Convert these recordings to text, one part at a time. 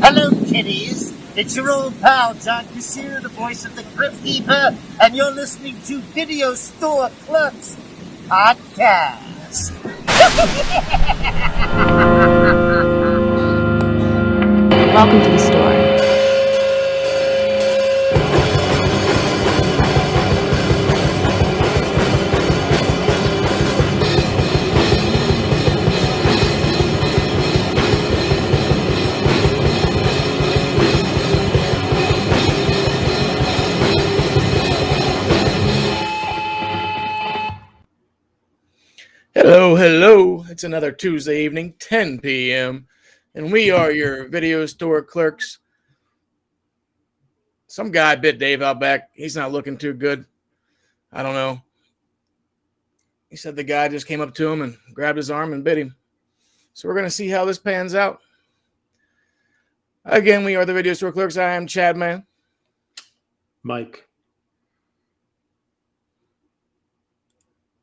Hello, kiddies. It's your old pal, John Kassir, the voice of the Crypt Keeper, and you're listening to Video Store Clerks Podcast. Welcome to the store. Hello. It's another Tuesday evening, 10 p.m., and we are your video store clerks. Some guy bit Dave out back. He's not looking too good. I don't know. He said the guy just came up to him and grabbed his arm and bit him. So we're going to see how this pans out. Again, we are the video store clerks. I am Chad Man. Mike.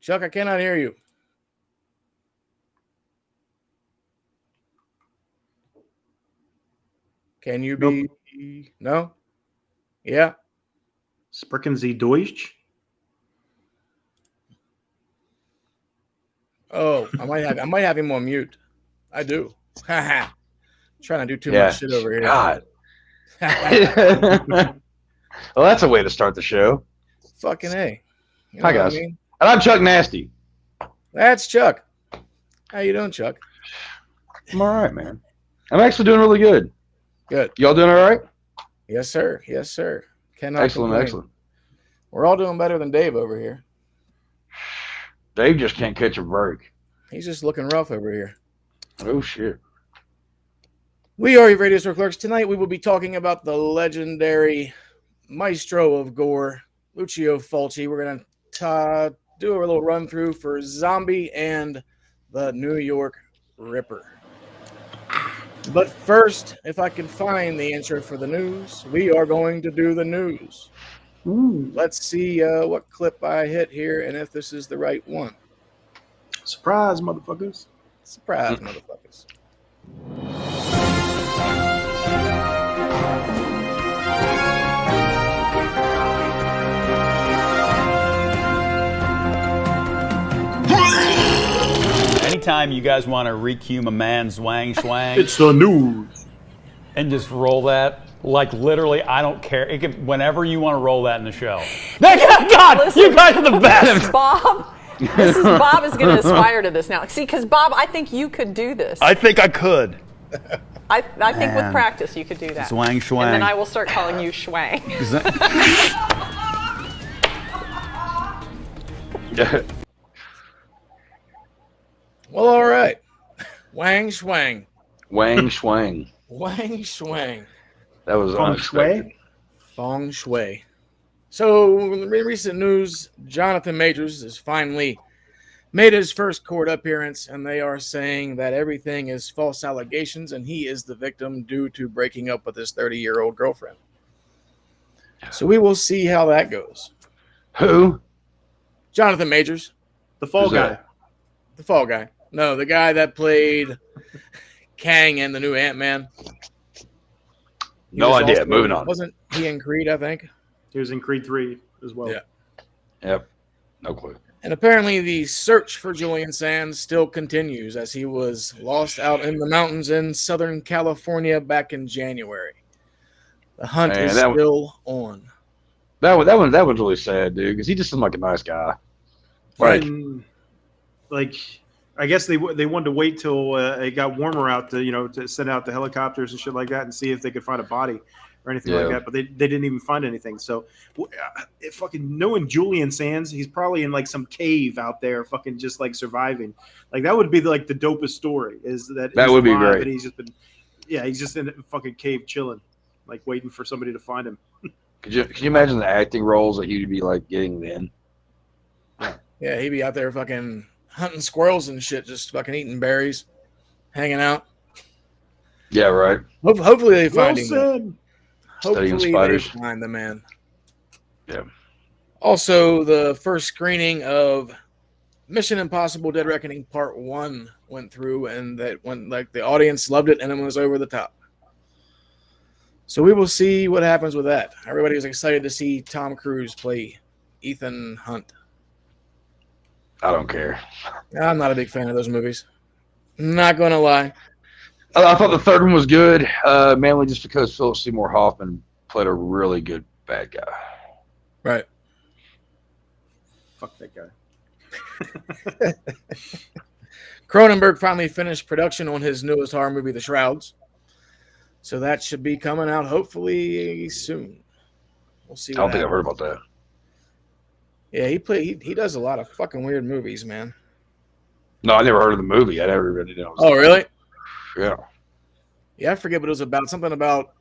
Chuck, I cannot hear you. Can you be? Nope. No? Yeah. Sprechen Sie Deutsch? Oh, I might have him on mute. I do. Trying to do too much shit over here. God. Well, that's a way to start the show. Fucking A. You know Hi, guys. what I mean? And I'm Chuck Nasty. That's Chuck. How you doing, Chuck? I'm all right, man. I'm actually doing really good. Good. Y'all doing all right? Yes, sir. Yes, sir. Cannot Excellent, complain. excellent. We're all doing better than Dave over here. Dave just can't catch a break. He's just looking rough over here. Oh, shit. We are your radio store clerks. Tonight we will be talking about the legendary maestro of gore, Lucio Fulci. We're going to do a little run through for Zombie and the New York Ripper. But first, if I can find the intro for the news, we are going to do the news. Ooh. Let's see what clip I hit here and if this is the right one. Surprise, motherfuckers. Surprise, motherfuckers. Anytime you guys want to recume a man's wang swang It's the news. and just roll that, like literally, I don't care. It can, whenever you want to roll that in the show. God, Listen, you guys are the best. Bob is going to aspire to this now. See, because Bob, I think you could do this. I think I could. I think with practice you could do that. Swang swang. And then I will start calling you Schwang. Well, all right. Wang swang. Wang swang. Wang swang. That was Feng unexpected. Shui? Feng Shui. So, in recent news, Jonathan Majors has finally made his first court appearance, and they are saying that everything is false allegations, and he is the victim due to breaking up with his 30-year-old girlfriend. So we will see how that goes. Who? Jonathan Majors, The Fall Who's Guy. that? the fall guy. No, the guy that played Kang in the new Ant-Man. He No was idea. also- Moving on. Wasn't he in Creed, I think? He was in Creed 3 as well. Yeah. Yep. No clue. And apparently the search for Julian Sands still continues as he was lost out in the mountains in Southern California back in January. The hunt Man, is that still on. That one's really sad, dude, because he just seemed like a nice guy. Right. And, like, I guess they wanted to wait till it got warmer out to send out the helicopters and shit like that and see if they could find a body or anything like Yeah. that. But they didn't even find anything. So, fucking knowing Julian Sands, he's probably in like some cave out there, fucking just like surviving. Like that would be like the dopest story. Is that That he's would be alive great. And he's just in a fucking cave chilling, like waiting for somebody to find him. Could you imagine the acting roles that he'd be like getting then? Yeah, he'd be out there fucking hunting squirrels and shit, just fucking eating berries, hanging out. Yeah, right. Hopefully they find him. Wilson! Hopefully Studying they spiders. find the man. Yeah. Also, the first screening of Mission Impossible: Dead Reckoning Part 1 went through, and that when like the audience loved it, and it was over the top. So we will see what happens with that. Everybody was excited to see Tom Cruise play Ethan Hunt. I don't care. I'm not a big fan of those movies. Not going to lie. I thought the third one was good, mainly just because Philip Seymour Hoffman played a really good bad guy. Right. Fuck that guy. Cronenberg finally finished production on his newest horror movie, The Shrouds. So that should be coming out hopefully soon. We'll see. I don't think I've heard about that. Yeah, he does a lot of fucking weird movies, man. No, I never heard of the movie. I never really knew. Oh, really? Yeah. Yeah, I forget what it was about. Something about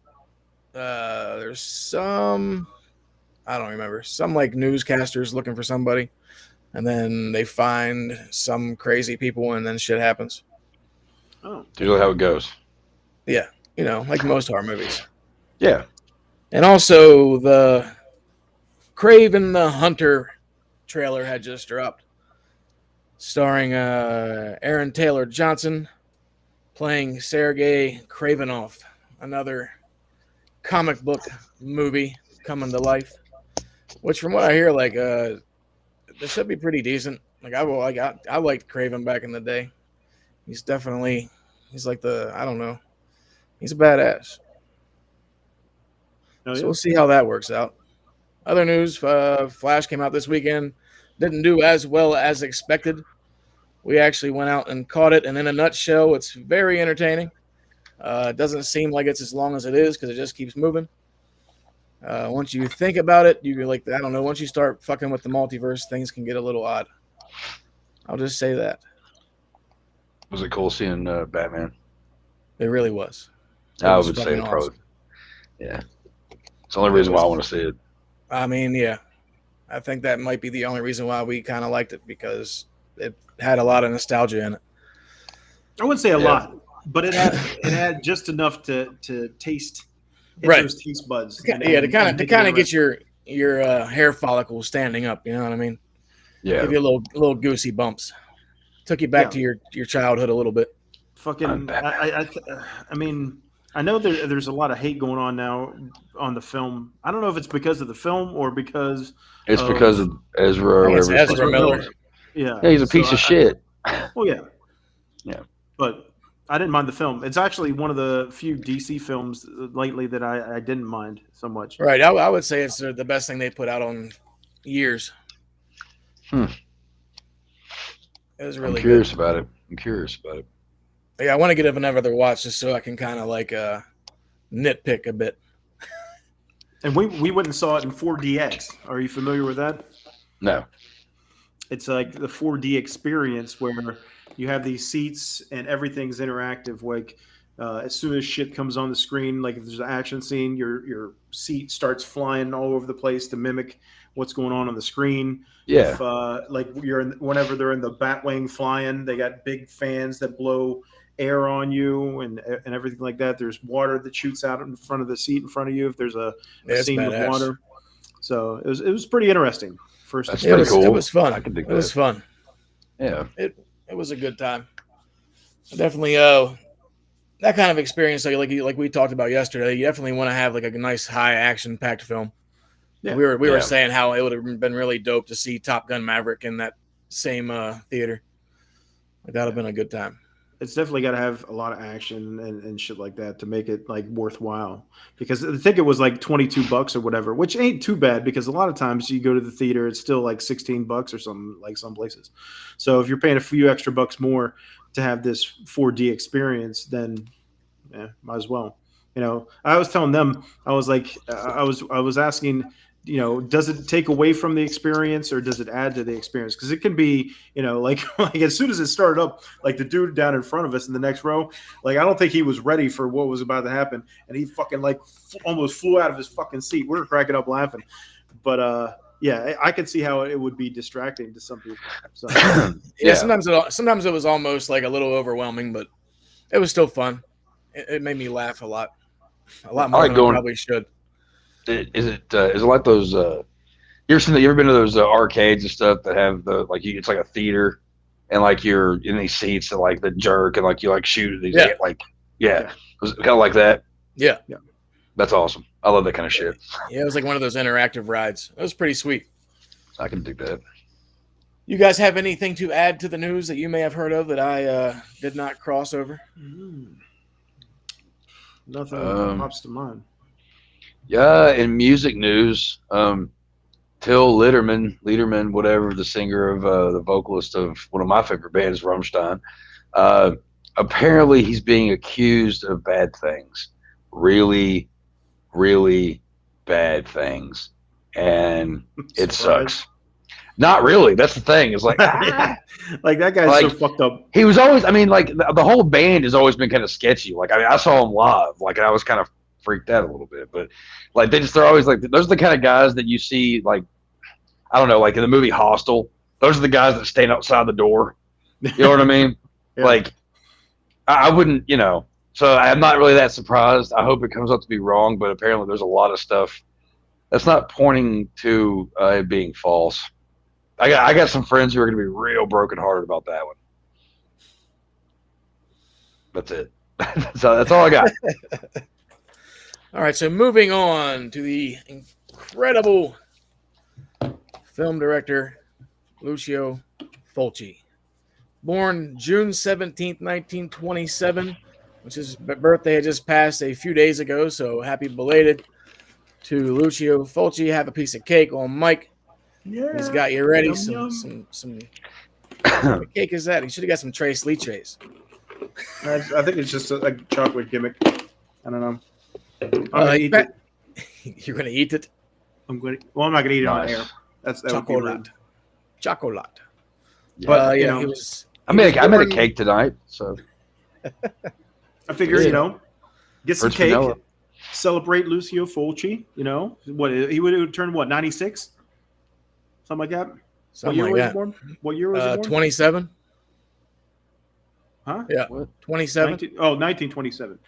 there's some, I don't remember, some like newscasters looking for somebody, and then they find some crazy people, and then shit happens. Oh, Usually how it goes. Yeah, you know, like most horror movies. Yeah. And also the Craven the Hunter trailer had just dropped, starring Aaron Taylor Johnson playing Sergei Kravenov, another comic book movie coming to life. Which, from what I hear, like this should be pretty decent. Like I liked Craven back in the day. He's like I don't know. He's a badass. oh, So yeah. we'll see how that works out. Other news, Flash came out this weekend. Didn't do as well as expected. We actually went out and caught it, and in a nutshell, it's very entertaining. It doesn't seem like it's as long as it is because it just keeps moving. Once you think about it, you're like, I don't know, once you start fucking with the multiverse, things can get a little odd. I'll just say that. Was it cool seeing Batman? It really was. I was would say fucking probably. awesome. Yeah. It's the only reason why I want to see it. I mean, yeah. I think that might be the only reason why we kind of liked it, because it had a lot of nostalgia in it. I wouldn't say a lot, but it had just enough to taste. Right. Those taste buds. To kind of get your hair follicles standing up. You know what I mean? Yeah. Give you a little goosey bumps. Took you back to your childhood a little bit. Fucking. I mean, I know there's a lot of hate going on now on the film. I don't know if it's because of the film or because because of Ezra or whatever. Ezra Miller. Yeah. Yeah, he's a piece of shit. Well, yeah. Yeah. But I didn't mind the film. It's actually one of the few DC films lately that I didn't mind so much. Right. I would say it's the best thing they put out on years. It was really I'm curious good. about it. Yeah, I want to get another watch just so I can kind of like nitpick a bit. And we went and saw it in 4DX. Are you familiar with that? No. It's like the 4D experience where you have these seats and everything's interactive. Like as soon as shit comes on the screen, like if there's an action scene, your seat starts flying all over the place to mimic what's going on the screen. Yeah. If, like whenever they're in the Batwing flying, they got big fans that blow air on you and everything like that. There's water that shoots out in front of the seat in front of you if there's a scene badass. with water. So it was pretty interesting. That's It pretty was, cool. it was fun. I can dig It was that. fun. Yeah. It was a good time. Definitely that kind of experience like we talked about yesterday. You definitely want to have like a nice high action packed film. Yeah. We were saying how it would have been really dope to see Top Gun Maverick in that same theater. Like, that would have been a good time. It's definitely got to have a lot of action and shit like that to make it like worthwhile, because the ticket was like $22 or whatever, which ain't too bad, because a lot of times you go to the theater, it's still like $16 or something, like some places. So if you're paying a few extra bucks more to have this 4D experience, then might as well. You know, I was telling them, I was like, I was asking, you know, does it take away from the experience or does it add to the experience? Because it can be, you know, like as soon as it started up, like the dude down in front of us in the next row, like I don't think he was ready for what was about to happen, and he fucking like almost flew out of his fucking seat. We were cracking up laughing, but yeah, I could see how it would be distracting to some people. So Yeah, sometimes it was almost like a little overwhelming, but it was still fun. It made me laugh a lot more like than going- I probably should. Is it like those? You ever been to those arcades and stuff that have it's like a theater, and like you're in these seats and like the jerk and like you like shoot at these Yeah. it was kind of like that. Yeah. That's awesome. I love that kind of shit. Yeah, it was like one of those interactive rides. It was pretty sweet. I can dig that. You guys have anything to add to the news that you may have heard of that I did not cross over? Nothing pops to mind. Yeah, in music news, Till Lederman, whatever, the singer of the vocalist of one of my favorite bands, Rammstein, apparently he's being accused of bad things, really, really bad things, and it sucks. Not really. That's the thing. It's like, like that guy's so fucked up. He was always. I mean, like the whole band has always been kind of sketchy. Like, I mean, I saw him live. Like, and I was kind of freaked out a little bit. But like, they're always like, those are the kind of guys that you see. Like, I don't know, like in the movie Hostel. Those are the guys that stand outside the door. You know what I mean? Yeah. Like, I wouldn't, you know. So I'm not really that surprised. I hope it comes out to be wrong. But apparently, there's a lot of stuff that's not pointing to it being false. I got some friends who are going to be real brokenhearted about that one. That's it. That's all I got. All right, so moving on to the incredible film director Lucio Fulci. Born June 17th, 1927, which his birthday had just passed a few days ago, so happy belated to Lucio Fulci. Have a piece of cake on Mike. Yeah, he's got you ready. Yum, Some what cake is that? He should have got some Trace Lee trays. I think it's just a chocolate gimmick. I don't know. You're gonna eat it? I'm going. Well, I'm not gonna eat it on air. That would be rude. Chocolate. But you know, I made a cake tonight, so I figure get some cake, vanilla. Celebrate Lucio Fulci. You know what? He would turn 96. Something like that. Something like that. What year was he born? 27. Huh? Yeah. 27. 1927.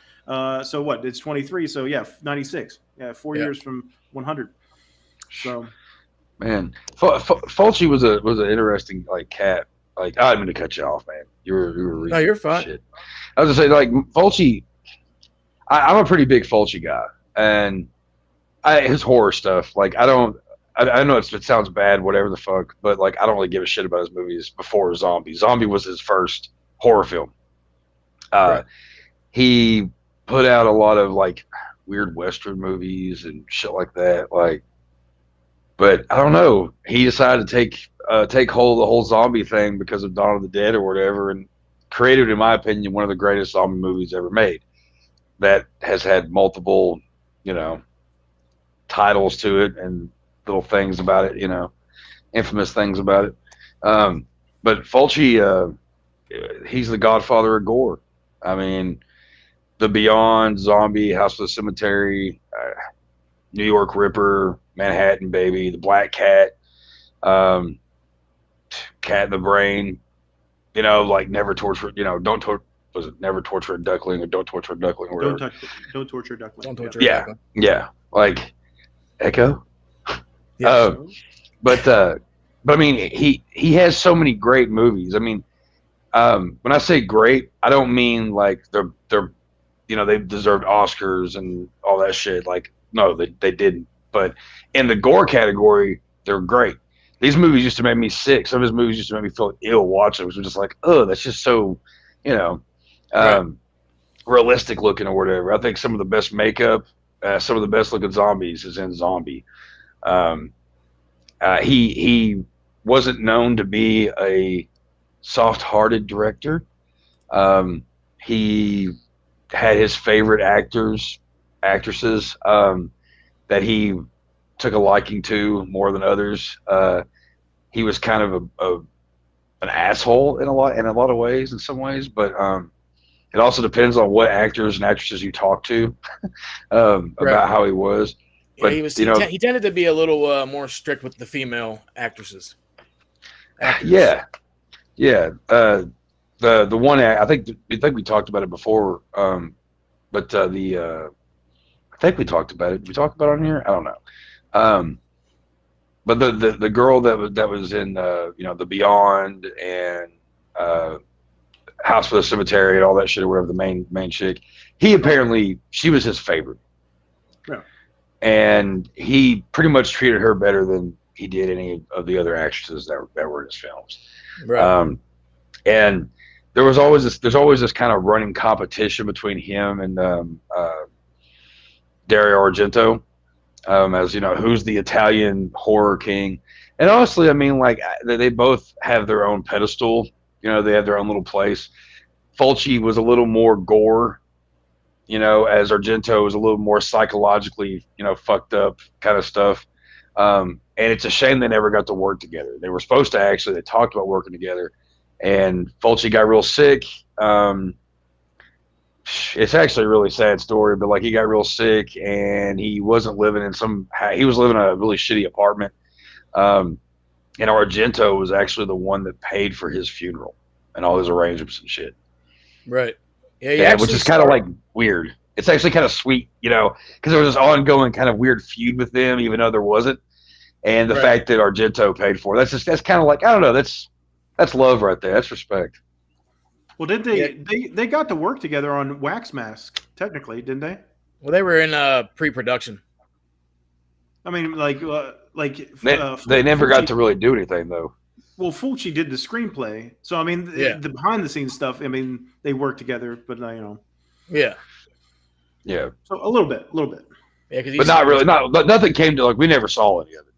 So what? It's 23. So yeah, 96. Yeah, 4 years from 100. So, man, Fulci was an interesting cat. Like, I didn't mean to cut you off, man. You were no, you're fine. Shit. I was gonna say, like, Fulci. I'm a pretty big Fulci guy, and his horror stuff. Like, I know it sounds bad, whatever the fuck, but like I don't really give a shit about his movies before Zombie. Zombie was his first horror film. Right. He put out a lot of like weird Western movies and shit like that. Like, but I don't know. He decided to take hold of the whole zombie thing because of Dawn of the Dead or whatever, and created, in my opinion, one of the greatest zombie movies ever made. That has had multiple, titles to it and little things about it, infamous things about it. But Fulci, he's the godfather of gore. I mean, The Beyond, Zombie, House of the Cemetery, New York Ripper, Manhattan Baby, The Black Cat, Cat in the Brain, like Never Torture, was it Never Torture a Duckling or Don't Torture a Duckling or whatever? Don't Torture a Duckling. Don't Torture a Duckling. Yeah. Like Echo. Yes. But I mean, he has so many great movies. I mean, when I say great, I don't mean like they're they've deserved Oscars and all that shit. Like, no, they didn't. But in the gore category, they're great. These movies used to make me sick. Some of his movies used to make me feel ill watching. It was just like, oh, that's just so, realistic looking or whatever. I think some of the best makeup, some of the best looking zombies is in Zombie. He wasn't known to be a soft-hearted director. He had his favorite actresses that he took a liking to more than others. He was kind of an asshole in a lot of ways, in some ways, but it also depends on what actors and actresses you talk to about how he was. But, he tended to be a little more strict with the female actresses. Yeah. The one I think we talked about it before, but I think we talked about it. Did we talk about it on here? I don't know. But the girl that was in The Beyond and House for the Cemetery and all that shit, or whatever, the main chick. She was his favorite. Yeah. And he pretty much treated her better than he did any of the other actresses that were in his films. Right. And there's always this kind of running competition between him and Dario Argento, as you know, who's the Italian horror king. And honestly, I mean, like, they both have their own pedestal. You know, they have their own little place. Fulci was a little more gore, you know, as Argento was a little more psychologically, you know, fucked up kind of stuff. And it's a shame they never got to work together. They were supposed to actually. They talked about working together, and Fulci got real sick. It's actually a really sad story, but like, he got real sick, and he wasn't living in he was living in a really shitty apartment. And Argento was actually the one that paid for his funeral and all his arrangements and shit. Right. Yeah, which is kind of like weird. It's actually kind of sweet, you know, because there was this ongoing kind of weird feud with them, even though there wasn't. And the fact that Argento paid for it, that's kind of like, I don't know, that's love right there. That's respect. Well, did they got to work together on Wax Mask, technically, didn't they? Well, they were in pre-production. I mean, like they never got to really do anything, though. Well, Fulci did the screenplay, so I mean, the behind-the-scenes stuff. I mean, they worked together, but you know. Yeah. Yeah. So a little bit. Yeah, but not really. Nothing came to, like, we never saw any of it.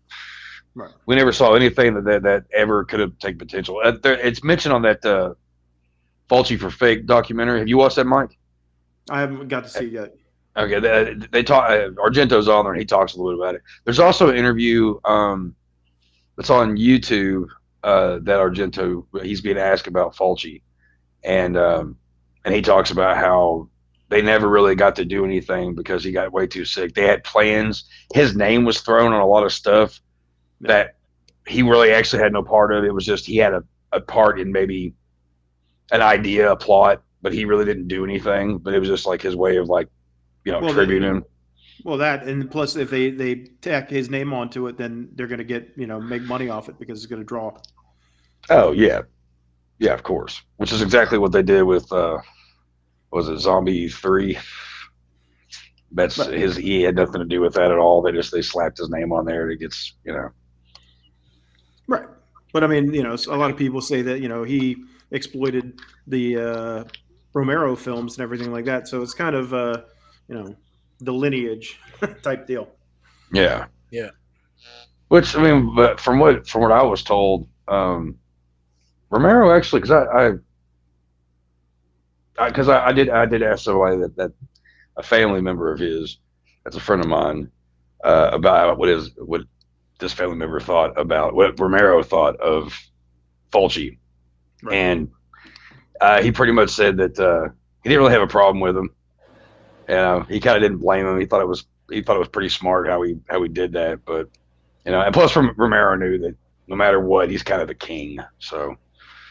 Right. We never saw anything that ever could have taken potential. It's mentioned on that Fulci for Fake documentary. Have you watched that, Mike? I haven't got to see it yet. Okay, they talk. Argento's on there, and he talks a little bit about it. There's also an interview that's on YouTube that Argento, he's being asked about Fulci, and he talks about how they never really got to do anything because he got way too sick. They had plans. His name was thrown on a lot of stuff that he really actually had no part of. It was just he had a part in maybe an idea, a plot, but he really didn't do anything. But it was just like his way of, like, you know, tributing. Well, that, and plus if they tack his name onto it, then they're going to get, you know, make money off it because it's going to draw. Oh yeah, yeah, of course. Which is exactly what they did with was it Zombie 3? He had nothing to do with that at all. They slapped his name on there. It gets, you know. Right, but I mean, you know, a lot of people say that, you know, he exploited the Romero films and everything like that. So it's kind of you know, the lineage type deal. Yeah. Yeah. Which, I mean, but from what I was told, Romero actually, because I did ask somebody that a family member of his, that's a friend of mine, about what this family member thought about what Romero thought of Fulci, right. And he pretty much said that he didn't really have a problem with him. He kind of didn't blame him. He thought it was pretty smart how he did that. But, you know, and plus Romero knew that no matter what, he's kind of the king. So.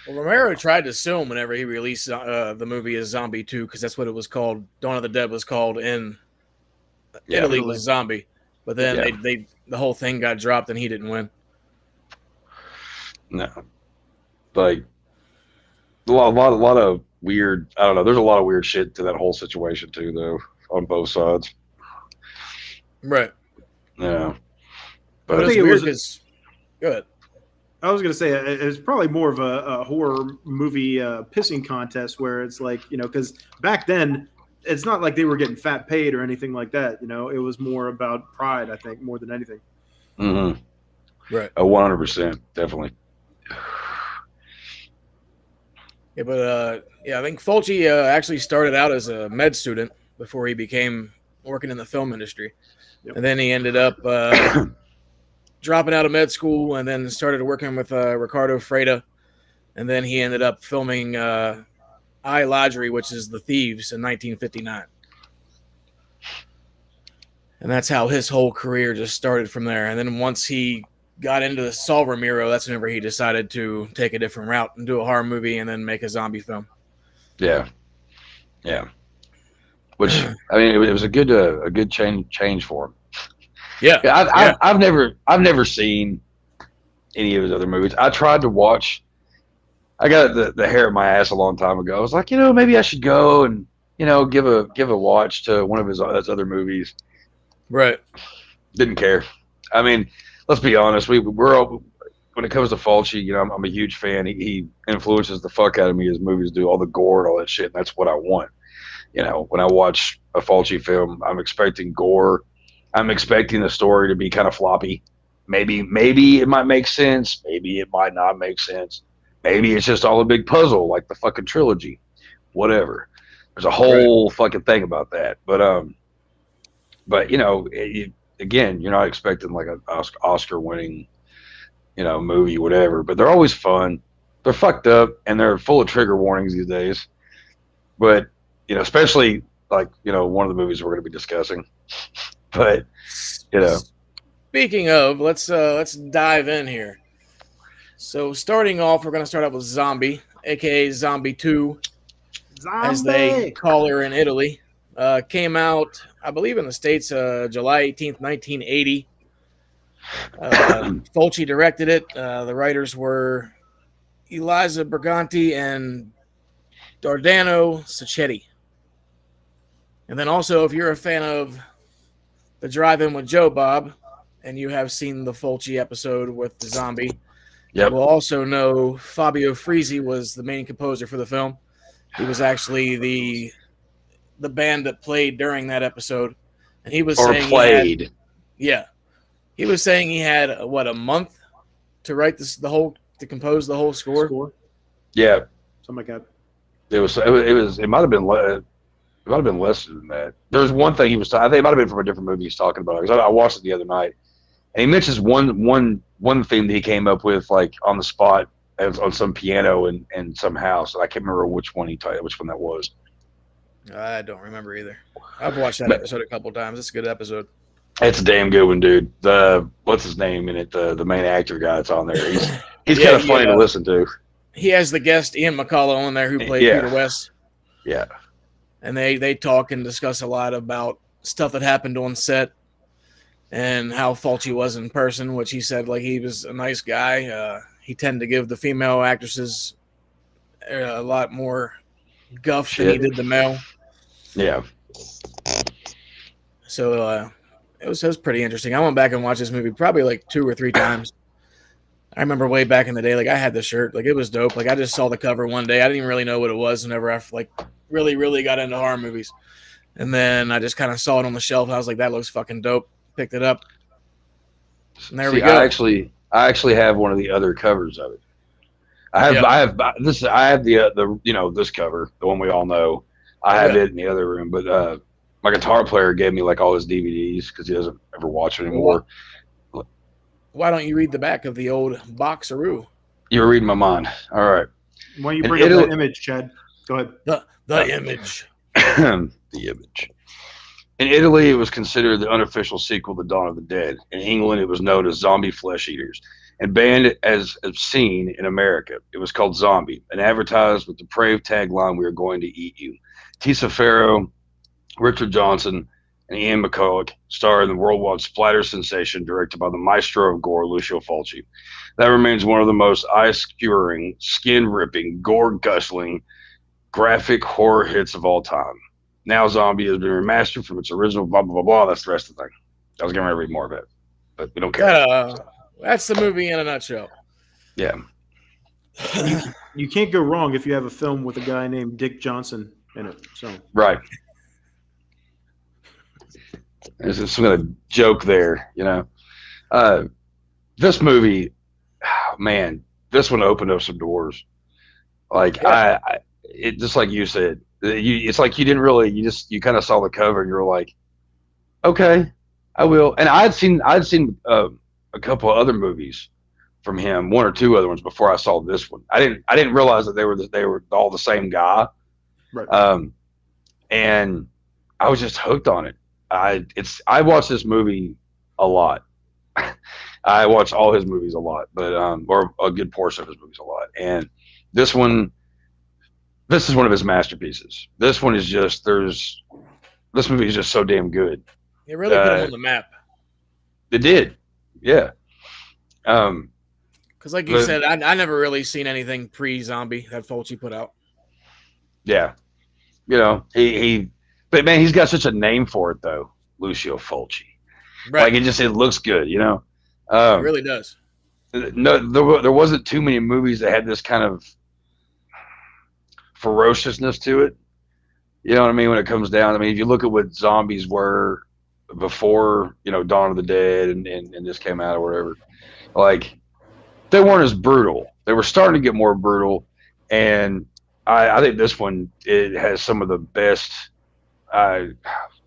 Well, Romero tried to sue him whenever he released the movie as Zombie 2, because that's what it was called. Dawn of the Dead was called in Italy was Zombie. But then the whole thing got dropped and he didn't win. No. Like, a lot of weird, I don't know, there's a lot of weird shit to that whole situation too, though, on both sides. Right. Yeah. But it's weird because, good. I was going to say it's probably more of a horror movie pissing contest where it's like, you know, because back then it's not like they were getting fat paid or anything like that. You know, it was more about pride, I think, more than anything. Mm-hmm. Right. 100%. Definitely. Yeah, but I think Fulci actually started out as a med student before he became working in the film industry. Yep. And then he ended up dropping out of med school and then started working with Ricardo Freda. And then he ended up filming I, Lodgery, which is The Thieves, in 1959. And that's how his whole career just started from there. And then once he got into the Saul Ramiro, that's whenever he decided to take a different route and do a horror movie and then make a zombie film. Yeah. Yeah. Which, I mean, it was a good change for him. Yeah. I've never seen any of his other movies. I tried to watch I got the hair in my ass a long time ago. I was like, maybe I should go and give a watch to one of his other movies. Right. Didn't care. I mean, let's be honest. We're all, when it comes to Fulci, I'm a huge fan. He influences the fuck out of me. His movies do all the gore and all that shit. And that's what I want. When I watch a Fulci film, I'm expecting gore. I'm expecting the story to be kind of floppy. Maybe it might make sense. Maybe it might not make sense. Maybe it's just all a big puzzle, like the fucking trilogy. Whatever. There's a whole fucking thing about that. But again, you're not expecting like an Oscar-winning, movie, whatever. But they're always fun. They're fucked up, and they're full of trigger warnings these days. But especially like one of the movies we're going to be discussing. But speaking of, let's dive in here. So starting off, we're going to start out with Zombie, aka Zombie 2, as they call her in Italy. Came out, I believe, in the States July 18th, 1980. Fulci directed it. The writers were Eliza Briganti and Dardano Sacchetti. And then also, if you're a fan of The Drive-In with Joe, Bob, and you have seen the Fulci episode with the zombie, you will also know Fabio Frizzi was the main composer for the film. He was actually the band that played during that episode, and he was he was saying he had a month to write to compose the whole score. Yeah, something like that. It might have been less than that. There's one thing he was I think it might have been from a different movie he's talking about, because I watched it the other night, and he mentions one theme that he came up with like on the spot on some piano in some house. I can't remember which one that was. I don't remember either. I've watched that episode a couple of times. It's a good episode. It's a damn good one, dude. What's his name in it? The main actor guy that's on there. He's kind of funny to listen to. He has the guest Ian McCullough on there who played Peter West. Yeah. And they talk and discuss a lot about stuff that happened on set and how Fulci was in person, which he said like he was a nice guy. He tended to give the female actresses a lot more guff than he did the male. Yeah. So it was pretty interesting. I went back and watched this movie probably like 2 or 3 times. I remember way back in the day, like I had the shirt, like it was dope. Like I just saw the cover one day. I didn't even really know what it was whenever I like really, really got into horror movies. And then I just kind of saw it on the shelf. And I was like, that looks fucking dope. Picked it up. And there we go. I actually have one of the other covers of it. I have the this cover, the one we all know. I have it in the other room, but my guitar player gave me like all his DVDs because he doesn't ever watch it anymore. Why don't you read the back of the old boxaroo? You're reading my mind. All right. Why don't you bring up that image, Chad? Go ahead. The image. The image. In Italy, it was considered the unofficial sequel to Dawn of the Dead. In England, it was known as Zombie Flesh Eaters. And banned as obscene in America. It was called Zombie, and advertised with the depraved tagline, "We are going to eat you." Tisa Farrow, Richard Johnson, and Ian McCulloch starred in the worldwide splatter sensation directed by the maestro of gore, Lucio Fulci. That remains one of the most eye-skewering, skin-ripping, gore-gushing, graphic horror hits of all time. Now Zombie has been remastered from its original blah, blah, blah, blah. That's the rest of the thing. I was going to read more of it, but we don't care. That's the movie in a nutshell. Yeah. You can't go wrong if you have a film with a guy named Dick Johnson in it. So right. There's some kind of joke there, This movie, man, this one opened up some doors. Like it just like you said, it's like you didn't really, you kind of saw the cover and you were like, okay, I will. And I'd seen a couple of other movies from him, 1 or 2 other ones before I saw this one. I didn't realize that they were all the same guy. Right. And I was just hooked on it. I watched this movie a lot. I watch all his movies a lot, but or a good portion of his movies a lot. And this is one of his masterpieces. This movie is just so damn good. It really put him on the map. It did. Yeah. Because like you said, I never really seen anything pre-zombie that Fulci put out. Yeah. You know, but man, he's got such a name for it though, Lucio Fulci. Right. Like it looks good, you know. It really does. No, there wasn't too many movies that had this kind of ferociousness to it. You know what I mean? When it comes down, I mean, if you look at what zombies were before, you know, Dawn of the Dead and this came out or whatever, like they weren't as brutal. They were starting to get more brutal, and I think this one, it has some of the best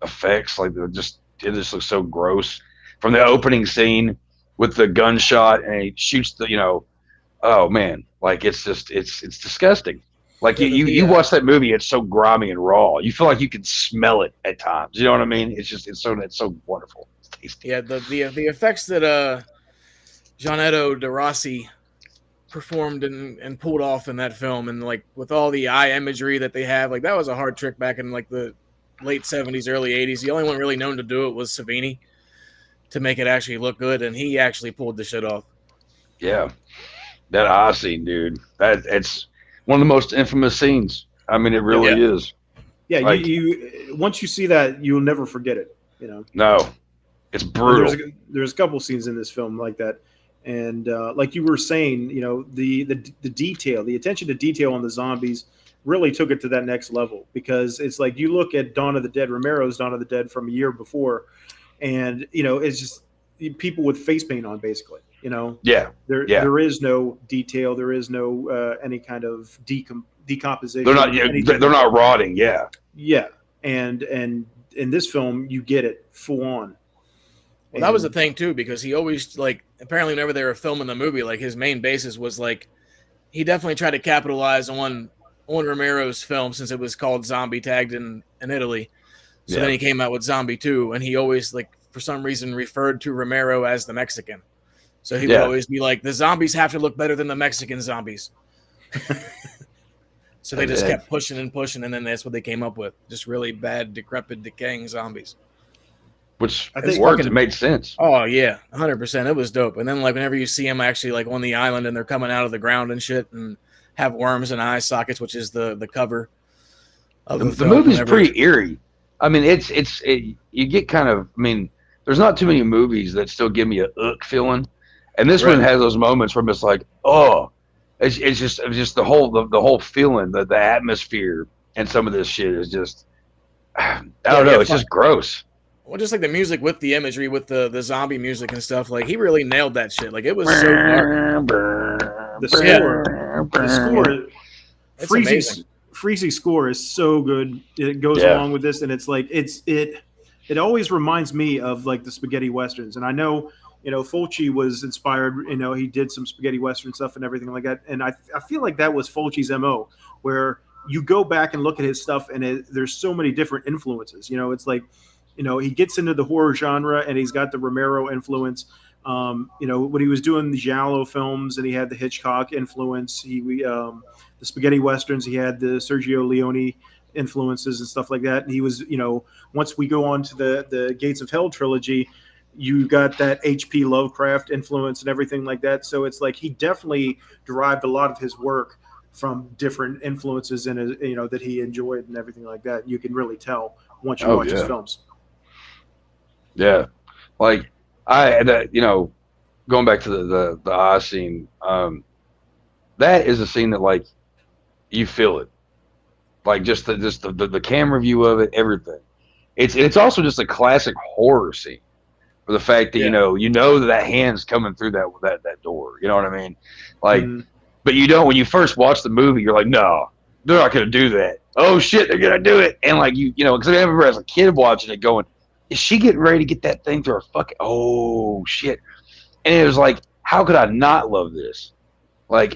effects. Like it just looks so gross from the opening scene with the gunshot, and he shoots the, you know, oh man, like it's disgusting. Like you watch that movie, it's so grimy and raw. You feel like you can smell it at times. You know what I mean? It's so wonderful. It's tasty. Yeah, the effects that Gianetto De Rossi performed and pulled off in that film, and like with all the eye imagery that they have, like that was a hard trick back in like the late 70s, early 80s. The only one really known to do it was Savini to make it actually look good, and he actually pulled the shit off. Yeah, that eye scene, dude. It's one of the most infamous scenes. I mean, it really is. Yeah, like, you once you see that, you'll never forget it. You know. No, it's brutal. There's a couple scenes in this film like that, and like you were saying, you know, the detail, the attention to detail on the zombies really took it to that next level, because it's like you look at Dawn of the Dead, Romero's Dawn of the Dead from a year before, and you know it's just people with face paint on, basically. You know, there is no detail, there is no any kind of decomposition. They're not rotting. Yeah, and in this film you get it full on. Well, that was the thing too, because he always, like, apparently whenever they were filming the movie, like his main basis was like he definitely tried to capitalize on Romero's film, since it was called Zombie Tagged in Italy. So then he came out with Zombie 2, and he always, like, for some reason referred to Romero as the Mexican. So he would always be like, the zombies have to look better than the Mexican zombies. So they just kept pushing and pushing, and then that's what they came up with. Just really bad, decrepit, decaying zombies. Which it worked. It made sense. Oh, yeah, 100%. It was dope. And then, like, whenever you see them actually, like, on the island and they're coming out of the ground and shit and have worms and eye sockets, which is the cover of the movie's pretty eerie. I mean, you get kind of, I mean, there's not too many movies that still give me a feeling. And this one has those moments where it's like, oh, it's just the whole feeling, the atmosphere, and some of this shit is just, I don't know, it's just gross. Well, just like the music with the imagery, with the zombie music and stuff, like he really nailed that shit. Like it was so dark. The score, Freezy's score is so good. It goes along with this, and it's like it always reminds me of like the spaghetti westerns. And I know, you know, Fulci was inspired, you know, he did some spaghetti western stuff and everything like that. And I feel like that was Fulci's MO, where you go back and look at his stuff and there's so many different influences. You know, it's like, you know, he gets into the horror genre and he's got the Romero influence. You know, when he was doing the Giallo films and he had the Hitchcock influence, the spaghetti westerns, he had the Sergio Leone influences and stuff like that. And he was, you know, once we go on to the Gates of Hell trilogy, you got that H.P. Lovecraft influence and everything like that. So it's like he definitely derived a lot of his work from different influences and, you know, that he enjoyed and everything like that. You can really tell once you watch his films. Yeah. Like you know, going back to the eye scene, that is a scene that, like, you feel it. Like just the camera view of it, everything. It's also just a classic horror scene. For the fact that you know that hand's coming through that door. You know what I mean? Like, but you don't. When you first watch the movie, you're like, no, they're not gonna do that. Oh shit, they're gonna do it. And like you know, because I remember as a kid watching it, going, is she getting ready to get that thing through her fucking? Oh shit! And it was like, how could I not love this? Like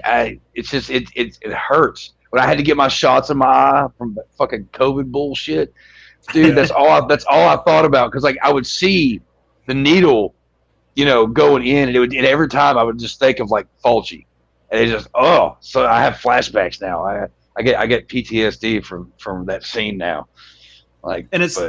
it's just it hurts when I had to get my shots in my eye from that fucking COVID bullshit, dude. That's all I thought about, because like I would see the needle, you know, going in, and and every time I would just think of like Fulci, and it's just so I have flashbacks now. I get PTSD from that scene now, like, and it's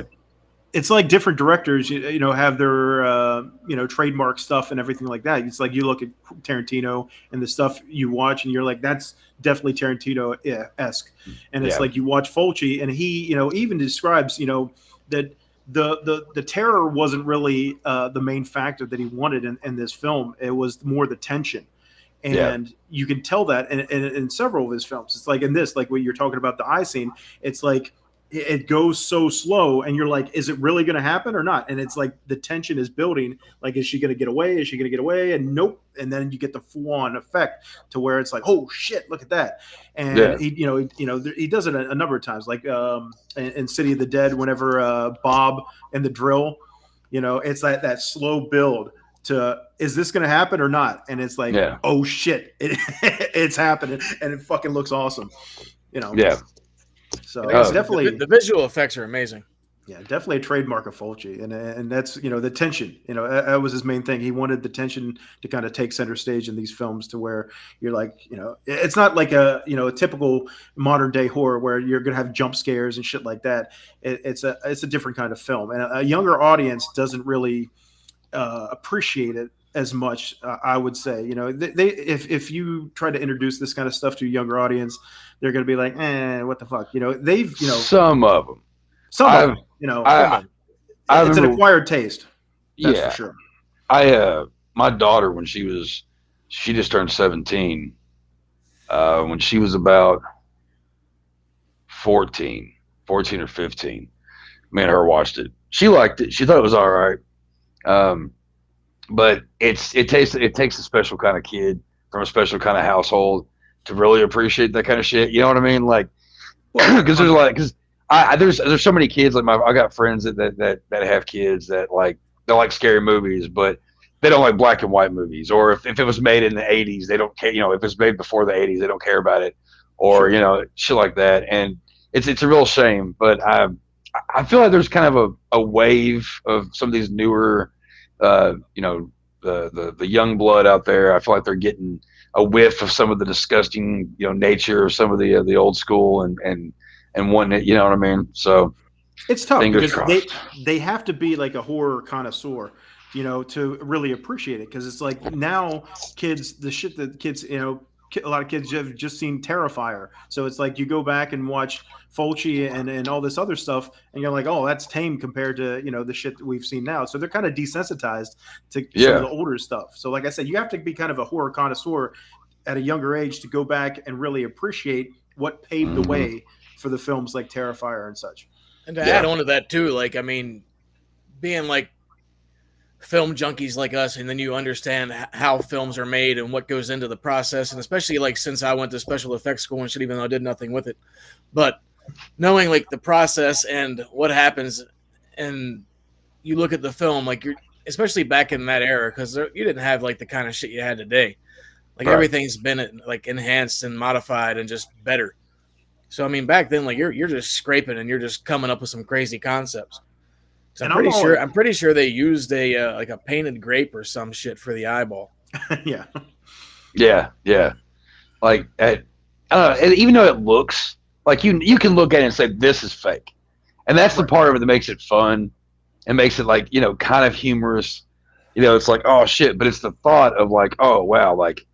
it's like different directors, have their, trademark stuff and everything like that. It's like you look at Tarantino and the stuff you watch and you're like, that's definitely Tarantino-esque. And it's like you watch Fulci and he, even describes, that the terror wasn't really the main factor that he wanted in this film. It was more the tension. And you can tell that in several of his films. It's like in this, like what you're talking about, the eye scene, it's like, it goes so slow and you're like, is it really going to happen or not? And it's like the tension is building. Like, is she going to get away? Is she going to get away? And nope. And then you get the full on effect to where it's like, oh shit, look at that. And he does it a number of times, like in City of the Dead, whenever Bob and the drill, it's like that slow build to, is this going to happen or not? And it's like, oh shit, it's happening. And it fucking looks awesome. So it's definitely the visual effects are amazing. Yeah, definitely a trademark of Fulci, and that's the tension. That was his main thing. He wanted the tension to kind of take center stage in these films, to where you're like, it's not like a typical modern day horror where you're gonna have jump scares and shit like that. It's a different kind of film, and a younger audience doesn't really appreciate it as much. I would say, if you try to introduce this kind of stuff to a younger audience, they're going to be like, what the fuck? They've, some of them, it's an acquired taste. That's for sure. My daughter, when she just turned 17, when she was about 14 or 15, me and her watched it. She liked it. She thought it was all right. But it takes a special kind of kid from a special kind of household to really appreciate that kind of shit. You know what I mean? Like, because there's so many kids. Like I got friends that have kids that like, they like scary movies, but they don't like black and white movies. Or if it was made in the 80s, they don't care. If it's made before the 80s, they don't care about it. Or shit like that. And it's a real shame. But I feel like there's kind of a wave of some of these newer, the young blood out there. I feel like they're getting a whiff of some of the disgusting, nature of some of the old school and wanting it. You know what I mean? So it's tough because they have to be like a horror connoisseur, to really appreciate it. Because it's like now kids, the shit that kids, a lot of kids have just seen Terrifier. So it's like you go back and watch Fulci and all this other stuff, and you're like, oh, that's tame compared to the shit that we've seen now. So they're kind of desensitized to some of the older stuff. So like I said, you have to be kind of a horror connoisseur at a younger age to go back and really appreciate what paved the way for the films like Terrifier and such. And to add on to that too, like, I mean, being like film junkies like us, and then you understand how films are made and what goes into the process, and especially like since I went to special effects school and shit, even though I did nothing with it, but knowing like the process and what happens, and you look at the film, like you're, especially back in that era, because you didn't have like the kind of shit you had today. Like everything's been like enhanced and modified and just better. So I mean, back then, like you're just scraping and you're just coming up with some crazy concepts. I'm pretty sure they used a like a painted grape or some shit for the eyeball. Yeah. Like even though it looks like you can look at it and say this is fake, and that's the part of it that makes it fun and makes it like kind of humorous. It's like, oh shit, but it's the thought of like, oh wow, like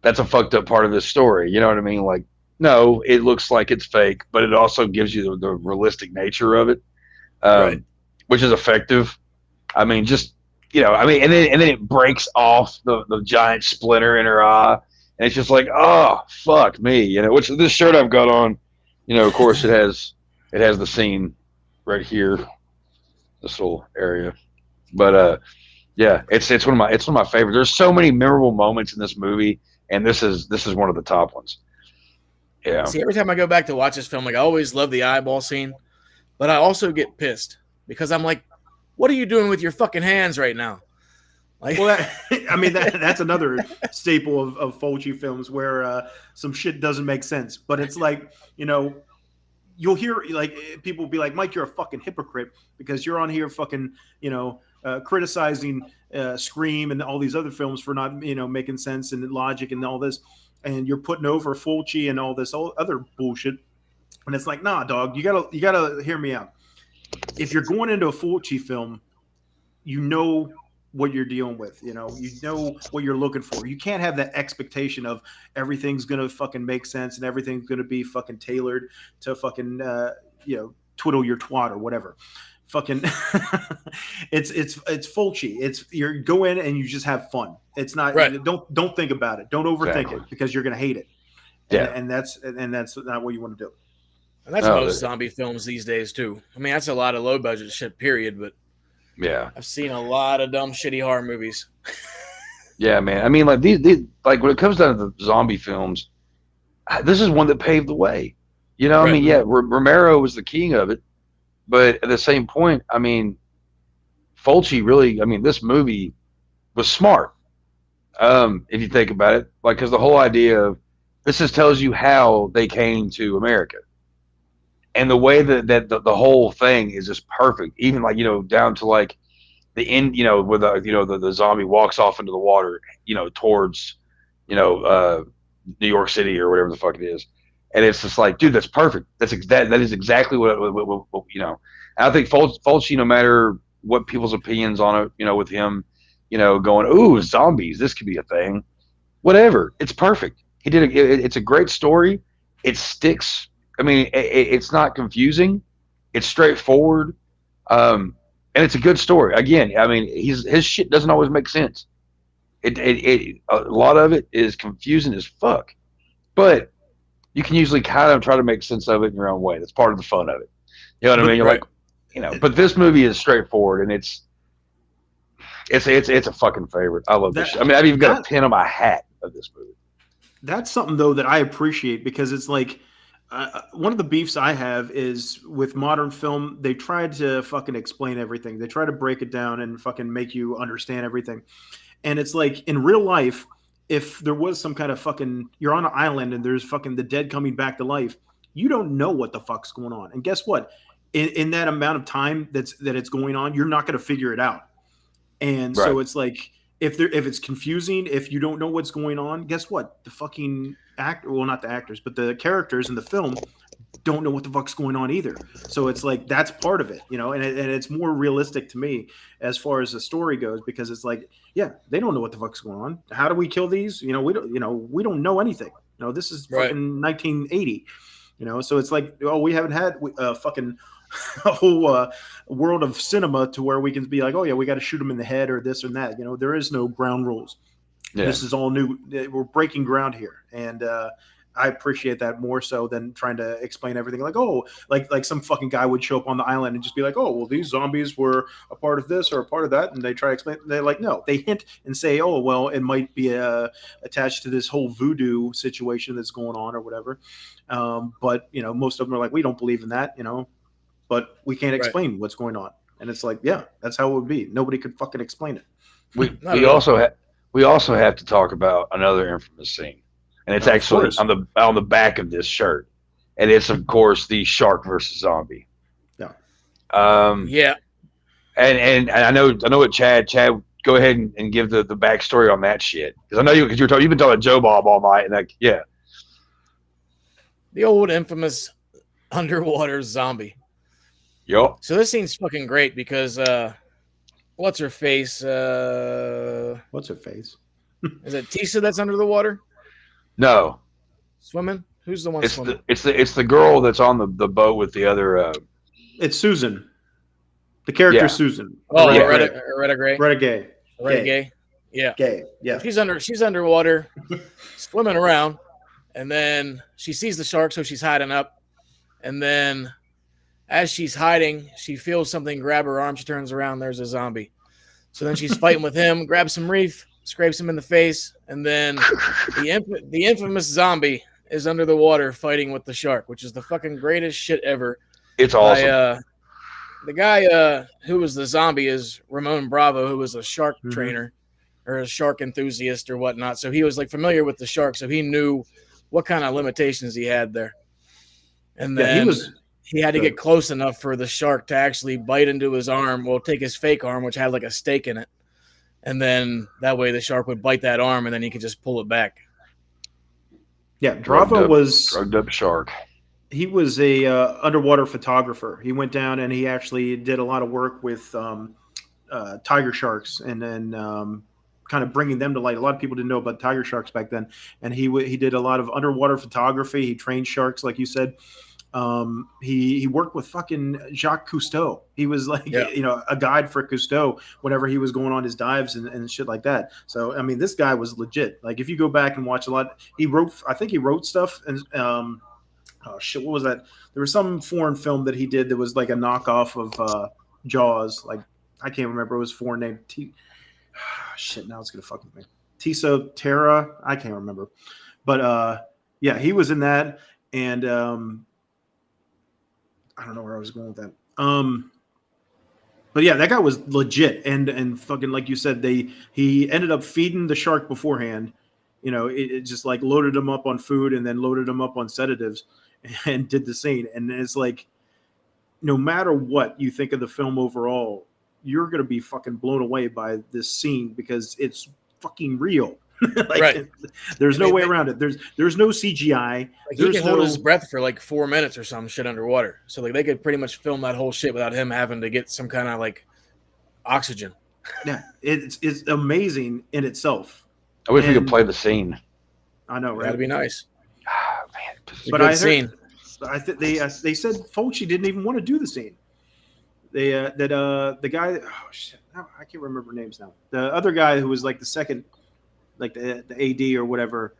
that's a fucked up part of this story. You know what I mean? Like, no, it looks like it's fake, but it also gives you the realistic nature of it. Which is effective. I mean, just and then it breaks off the giant splinter in her eye, and it's just like, oh fuck me, Which this shirt I've got on, of course it has the scene right here, this little area. But it's one of my favorites. There's so many memorable moments in this movie, and this is one of the top ones. Yeah. See, every time I go back to watch this film, like I always love the eyeball scene, but I also get pissed. Because I'm like, what are you doing with your fucking hands right now? Like, well, that's another staple of Fulci films where some shit doesn't make sense. But it's like, you'll hear like people be like, Mike, you're a fucking hypocrite because you're on here fucking, criticizing Scream and all these other films for not, making sense and logic and all this. And you're putting over Fulci and all this other bullshit. And it's like, nah, dog, you gotta hear me out. if you're going into a Fulci film, you know what you're dealing with. You know what you're looking for. You can't have that expectation of everything's gonna fucking make sense and everything's gonna be fucking tailored to fucking twiddle your twat or whatever. Fucking it's Fulci. It's you go in and you just have fun. It's not don't think about it. Don't overthink it because you're gonna hate it. And that's not what you want to do. And that's most zombie films these days too. I mean, that's a lot of low budget shit, period. But yeah, I've seen a lot of dumb, shitty horror movies. Yeah, man. I mean, like these like when it comes down to the zombie films, this is one that paved the way. You know, I mean, yeah, Romero was the king of it, but at the same point, I mean, Fulci really, I mean, this movie was smart. If you think about it, like, because the whole idea of this just tells you how they came to America. And the way that the whole thing is just perfect, even like, down to like the end, where the zombie walks off into the water, towards, New York City or whatever the fuck it is. And it's just like, dude, that's perfect. That is exactly what. And I think Fulci, no matter what people's opinions on it, with him, going, ooh, zombies, this could be a thing, whatever. It's perfect. He did it's a great story. It sticks. I mean, it's not confusing. It's straightforward, and it's a good story. Again, I mean, his shit doesn't always make sense. A lot of it is confusing as fuck, but you can usually kind of try to make sense of it in your own way. That's part of the fun of it. You know what I mean? You're like, but this movie is straightforward, and it's a fucking favorite. I love this shit. I mean, I've even got a pin on my hat of this movie. That's something though that I appreciate because it's like. One of the beefs I have is with modern film, they tried to fucking explain everything. They try to break it down and fucking make you understand everything. And it's like in real life, if there was some kind of fucking, you're on an island and there's fucking the dead coming back to life, you don't know what the fuck's going on. And guess what? In that amount of time that it's going on, you're not going to figure it out. And so it's like, if it's confusing, if you don't know what's going on, guess what? The fucking not the actors, but the characters in the film don't know what the fuck's going on either. So it's like that's part of it, and it's more realistic to me as far as the story goes because it's like, yeah, they don't know what the fuck's going on. How do we kill these? We don't know anything. This is fucking 1980. So it's like, we haven't had fucking a whole world of cinema to where we can be like, oh yeah, we got to shoot them in the head or this or that. There is no ground rules. Yeah. This is all new. We're breaking ground here, and I appreciate that more so than trying to explain everything. Like, like some fucking guy would show up on the island and just be like, oh, well, these zombies were a part of this or a part of that, and they try to explain. They're like, no, they hint and say, oh, well, it might be attached to this whole voodoo situation that's going on or whatever. But most of them are like, we don't believe in that, but we can't explain what's going on, and it's like, yeah, that's how it would be. Nobody could fucking explain it. We also have to talk about another infamous scene, and it's actually on the back of this shirt, and it's of course the shark versus zombie. Yeah. Yeah. And I know what Chad. Go ahead and give the backstory on that shit because I know you've been talking about Joe Bob all night, and the old infamous underwater zombie. Yup. So this scene's fucking great because what's her face? What's her face? Is it Tisa that's under the water? No. Swimming? Who's the one swimming? It's the girl that's on the boat with the other. It's Susan. The character Susan. Oh, Retta Gray. Retta Gay. Retta Gay. Yeah. Gay. Yeah. She's underwater, swimming around, and then she sees the shark, so she's hiding up, and then. As she's hiding, she feels something grab her arm. She turns around. There's a zombie. So then she's fighting with him, grabs some reef, scrapes him in the face, and then the infamous zombie is under the water fighting with the shark, which is the fucking greatest shit ever. It's awesome. The guy who was the zombie is Ramon Bravo, who was a shark trainer or a shark enthusiast or whatnot. So he was like familiar with the shark, so he knew what kind of limitations he had there. And then he had to get close enough for the shark to actually bite into his arm. Well, take his fake arm, which had like a stake in it. And then that way the shark would bite that arm and then he could just pull it back. Yeah, Bravo was drugged up shark. he was a underwater photographer. He went down and he actually did a lot of work with tiger sharks, and then kind of bringing them to light. A lot of people didn't know about tiger sharks back then, and he did a lot of underwater photography. He trained sharks, like you said. He worked with fucking Jacques Cousteau. He was like, a guide for Cousteau whenever he was going on his dives and shit like that. So, I mean, this guy was legit. Like, if you go back and watch a lot, I think he wrote stuff. And, oh shit, what was that? There was some foreign film that he did that was like a knockoff of Jaws. Like, I can't remember. It was foreign name. Shit, now it's going to fuck with me. Tiso Terra. I can't remember. But, yeah, he was in that. And, I don't know where I was going with that. But yeah, that guy was legit, and fucking like you said, he ended up feeding the shark beforehand. It just like loaded him up on food and then loaded him up on sedatives, and did the scene. And it's like, no matter what you think of the film overall, you're gonna be fucking blown away by this scene because it's fucking real. Right. There's no way around it. There's no CGI. Like, he can hold his breath for like 4 minutes or some shit underwater. So like they could pretty much film that whole shit without him having to get some kind of like oxygen. Yeah, it's amazing in itself. I wish we could play the scene. I know, right? That'd be nice. Man, but I think they said Fulci didn't even want to do the scene. The guy. Oh shit! I can't remember names now. The other guy who was like the second, like the AD or whatever,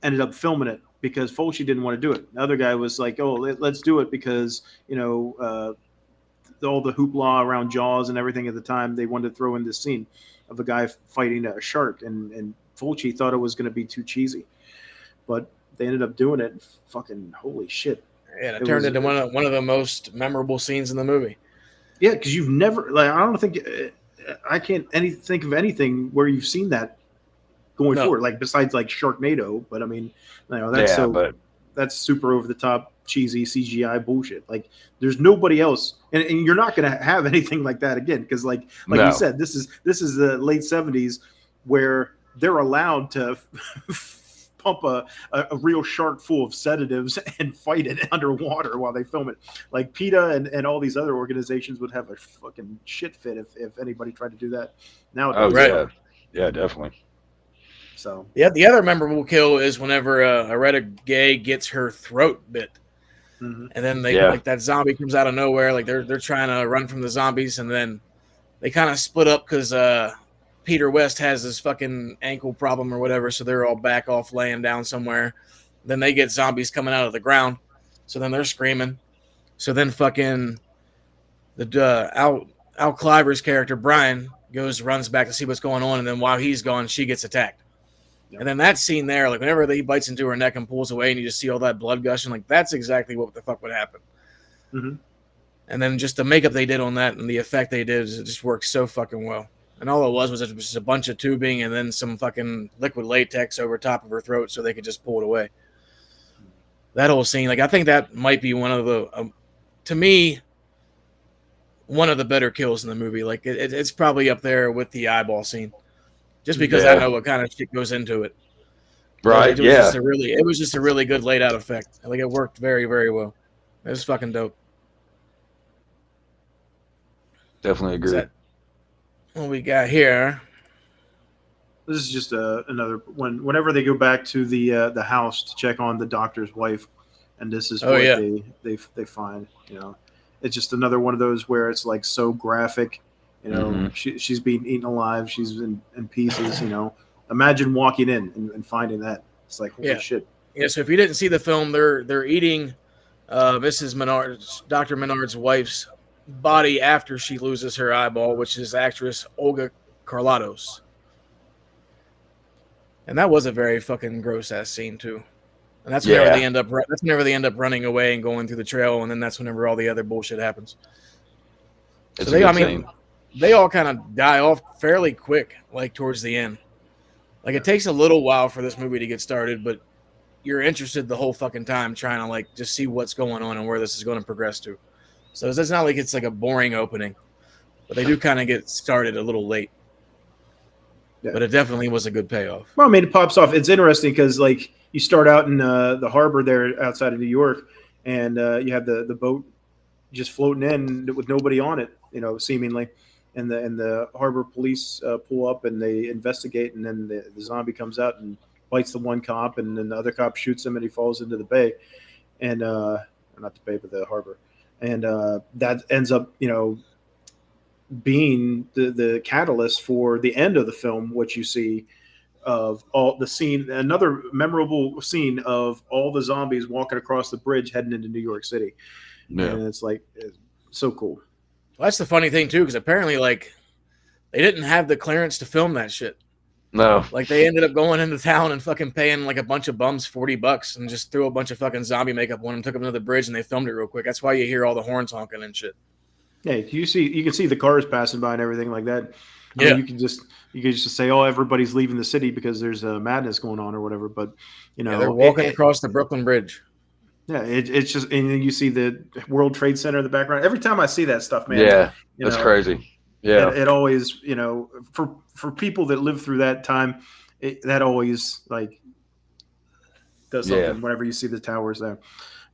ended up filming it because Fulci didn't want to do it. The other guy was like, "Oh, let's do it because all the hoopla around Jaws and everything at the time, they wanted to throw in this scene of a guy fighting a shark, and Fulci thought it was going to be too cheesy, but they ended up doing it. And fucking holy shit! Yeah, it turned into one of the most memorable scenes in the movie. Yeah, because you've never I don't think I can't think of anything where you've seen that going forward, like besides like Sharknado. But I mean, that's super over the top, cheesy CGI bullshit. Like, there's nobody else, and you're not going to have anything like that again because, like you said, this is the late '70s where they're allowed to pump a real shark full of sedatives and fight it underwater while they film it. Like PETA and all these other organizations would have a fucking shit fit if anybody tried to do that nowadays. Yeah, definitely. So yeah, the other memorable kill is whenever Aretta Gay gets her throat bit, and then like that zombie comes out of nowhere. Like they're trying to run from the zombies, and then they kind of split up because Peter West has this fucking ankle problem or whatever, so they're all back off laying down somewhere. Then they get zombies coming out of the ground, so then they're screaming. So then fucking the Al Cliver's character Brian runs back to see what's going on, and then while he's gone, she gets attacked. Yep. And then that scene there, like whenever he bites into her neck and pulls away, and you just see all that blood gushing, like that's exactly what the fuck would happen. Mm-hmm. And then just the makeup they did on that and the effect they did, it just works so fucking well. And all it was just a bunch of tubing and then some fucking liquid latex over top of her throat so they could just pull it away. That whole scene, like I think that might be one of the, to me, one of the better kills in the movie. Like it's probably up there with the eyeball scene, just because I know what kind of shit goes into it. Right? It was just a really good laid out effect. Like it worked very, very well. It was fucking dope. Definitely agree. What we got here? This is just another one. Whenever they go back to the house to check on the doctor's wife, and this is what they find. It's just another one of those where it's like so graphic. She's being eaten alive. She's in pieces. Imagine walking in and finding that. It's like holy shit. Yeah. So if you didn't see the film, they're eating Mrs. Menard's, Dr. Menard's wife's body after she loses her eyeball, which is actress Olga Carlatos. And that was a very fucking gross ass scene too. And that's whenever they end up. That's whenever they end up running away and going through the trail, and then that's whenever all the other bullshit happens. It's they all kind of die off fairly quick, like towards the end. Like it takes a little while for this movie to get started, but you're interested the whole fucking time trying to like just see what's going on and where this is going to progress to. So it's not like it's like a boring opening, but they do kind of get started a little late. but it definitely was a good payoff. Well, I mean, it pops off. It's interesting because like you start out in the harbor there outside of New York, and you have the boat just floating in with nobody on it, seemingly. And the harbor police pull up and they investigate, and then the zombie comes out and bites the one cop, and then the other cop shoots him, and he falls into the bay, and not the bay, but the harbor, and that ends up, being the catalyst for the end of the film, which you see of all the scene, another memorable scene of all the zombies walking across the bridge heading into New York City, and it's so cool. Well, that's the funny thing too, because apparently, like, they didn't have the clearance to film that shit. No, like they ended up going into town and fucking paying like a bunch of bums $40 and just threw a bunch of fucking zombie makeup on them, took them to the bridge, and they filmed it real quick. That's why you hear all the horns honking and shit. Yeah, you can see the cars passing by and everything like that. I Yeah, mean, you can just say, oh, everybody's leaving the city because there's a madness going on or whatever. But they're walking across the Brooklyn Bridge. Yeah, it's just, and then you see the World Trade Center in the background. Every time I see that stuff, man, that's crazy. Yeah, it always, for people that live through that time, that always like does something whenever you see the towers there.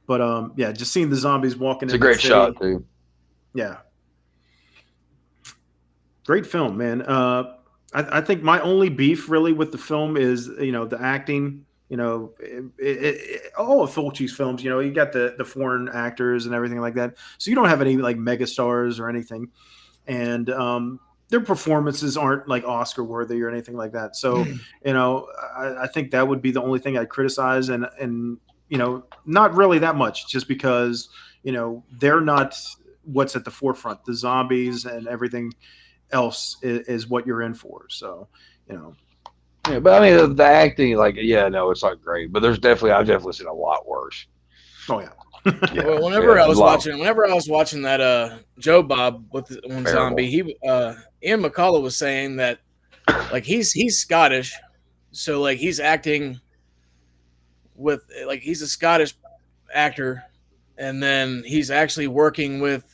But just seeing the zombies walking. It's a great shot, too. Yeah, great film, man. I think my only beef really with the film is the acting. All of Fulci's films, you got the foreign actors and everything like that. So you don't have any like megastars or anything, and their performances aren't like Oscar worthy or anything like that. So I think that would be the only thing I'd criticize, and not really that much, just because they're not what's at the forefront. The zombies and everything else is what you're in for. So Yeah, but I mean the acting, it's not great. But I've definitely seen a lot worse. Oh yeah. Well, whenever I was watching that Joe Bob with one zombie, Ian McCullough was saying that like he's Scottish, so like he's acting with like he's a Scottish actor, and then he's actually working with